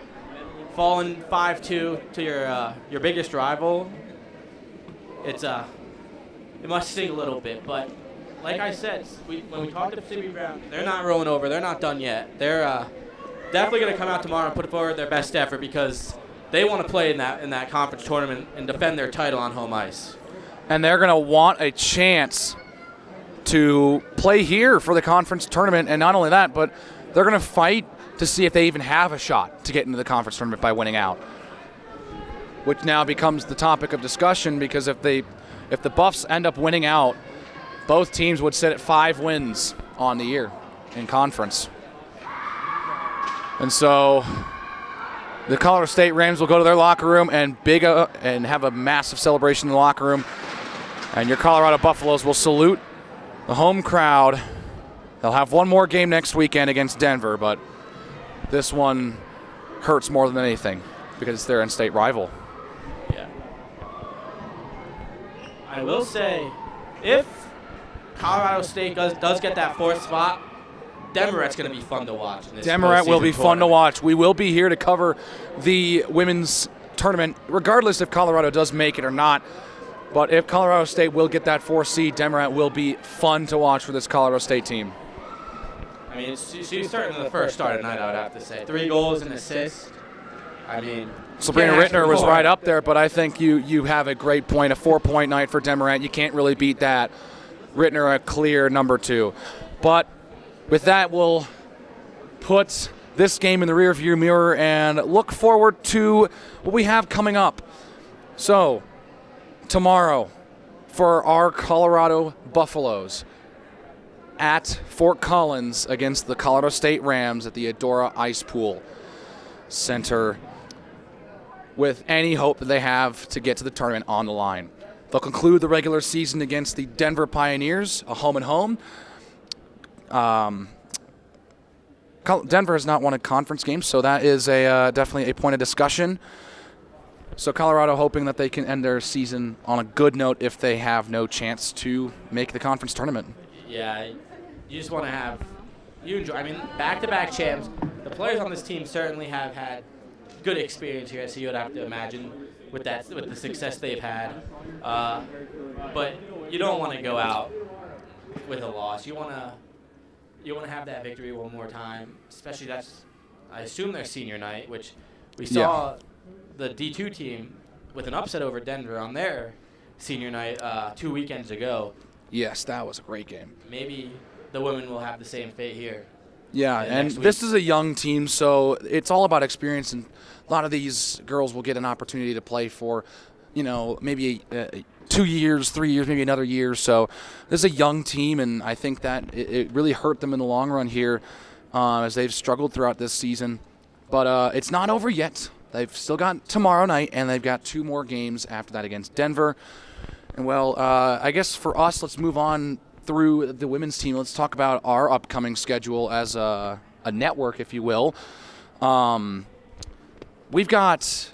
falling 5-2 to your biggest rival, it must sting a little bit, but like I said, when we talked to Pacific Brown, they're not rolling over. They're not done yet. They're definitely going to come out tomorrow and put forward their best effort because they want to play in that conference tournament and defend their title on home ice.
And they're going to want a chance to play here for the conference tournament, and not only that, but they're going to fight to see if they even have a shot to get into the conference tournament by winning out, which now becomes the topic of discussion because if the Buffs end up winning out, both teams would sit at 5 wins on the year in conference. And so the Colorado State Rams will go to their locker room and have a massive celebration in the locker room. And your Colorado Buffaloes will salute the home crowd. They'll have one more game next weekend against Denver, but this one hurts more than anything because it's their in-state rival.
Yeah. I will say, if Colorado State does get that 4th spot, Demeret's going to be fun to watch.
Demeret will be fun to watch. We will be here to cover the women's tournament, regardless if Colorado does make it or not. But if Colorado State will get that 4th seed, Demeret will be fun to watch for this Colorado State team.
I mean, she's certainly the first star tonight, I would have to say. 3 goals and assists. I mean,
Sabrina Rittner was right up there, but I think you have a great point. A 4-point night for Demeret. You can't really beat that. Rittner a clear number 2. But with that, we'll put this game in the rearview mirror and look forward to what we have coming up. So, tomorrow, for our Colorado Buffaloes, at Fort Collins against the Colorado State Rams at the Adora Ice Pool Center with any hope that they have to get to the tournament on the line. They'll conclude the regular season against the Denver Pioneers, a home and home. Denver has not won a conference game, so that is definitely a point of discussion. So Colorado hoping that they can end their season on a good note if they have no chance to make the conference tournament.
Yeah, you just want to have back-to-back champs. The players on this team certainly have had good experience here, so you would have to imagine with the success they've had. But you don't want to go out with a loss. You want to have that victory one more time, especially I assume their senior night, which we saw the D2 team with an upset over Denver on their senior night 2 weekends ago.
Yes, that was a great game.
Maybe the women will have the same fate here.
Yeah, and this is a young team, so it's all about experience, and a lot of these girls will get an opportunity to play for, maybe 2 years, 3 years, maybe another year. So this is a young team, and I think that it really hurt them in the long run here as they've struggled throughout this season. But it's not over yet. They've still got tomorrow night, and they've got 2 more games after that against Denver. And, I guess for us, let's move on through the women's team. Let's talk about our upcoming schedule as a network, if you will. We've got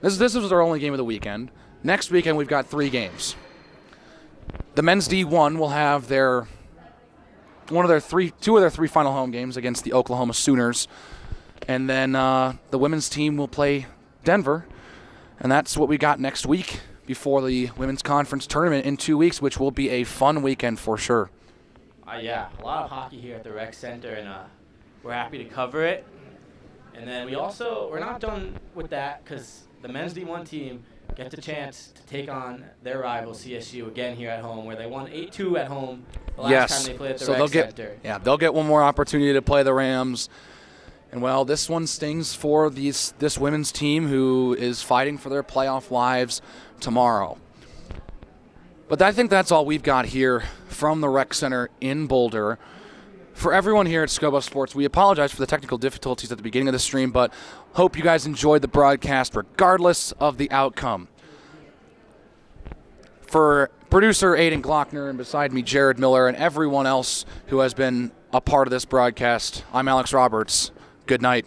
this is our only game of the weekend. Next weekend, we've got 3 games. The men's D1 will have two of their 3 final home games against the Oklahoma Sooners. And then the women's team will play Denver. And that's what we got next week before the women's conference tournament in 2 weeks, which will be a fun weekend for sure.
Yeah, a lot of hockey here at the Rec Center, and we're happy to cover it. And then we're not done with that because the men's D1 team gets a chance to take on their rival CSU again here at home, where they won 8-2 at home the last time they played at the Rec Center.
They'll get one more opportunity to play the Rams. And, this one stings for this women's team who is fighting for their playoff lives tomorrow. But I think that's all we've got here from the Rec Center in Boulder. For everyone here at Scobo Sports, we apologize for the technical difficulties at the beginning of the stream, but hope you guys enjoyed the broadcast regardless of the outcome. For producer Aiden Glockner and beside me Jared Miller and everyone else who has been a part of this broadcast, I'm Alex Roberts. Good night.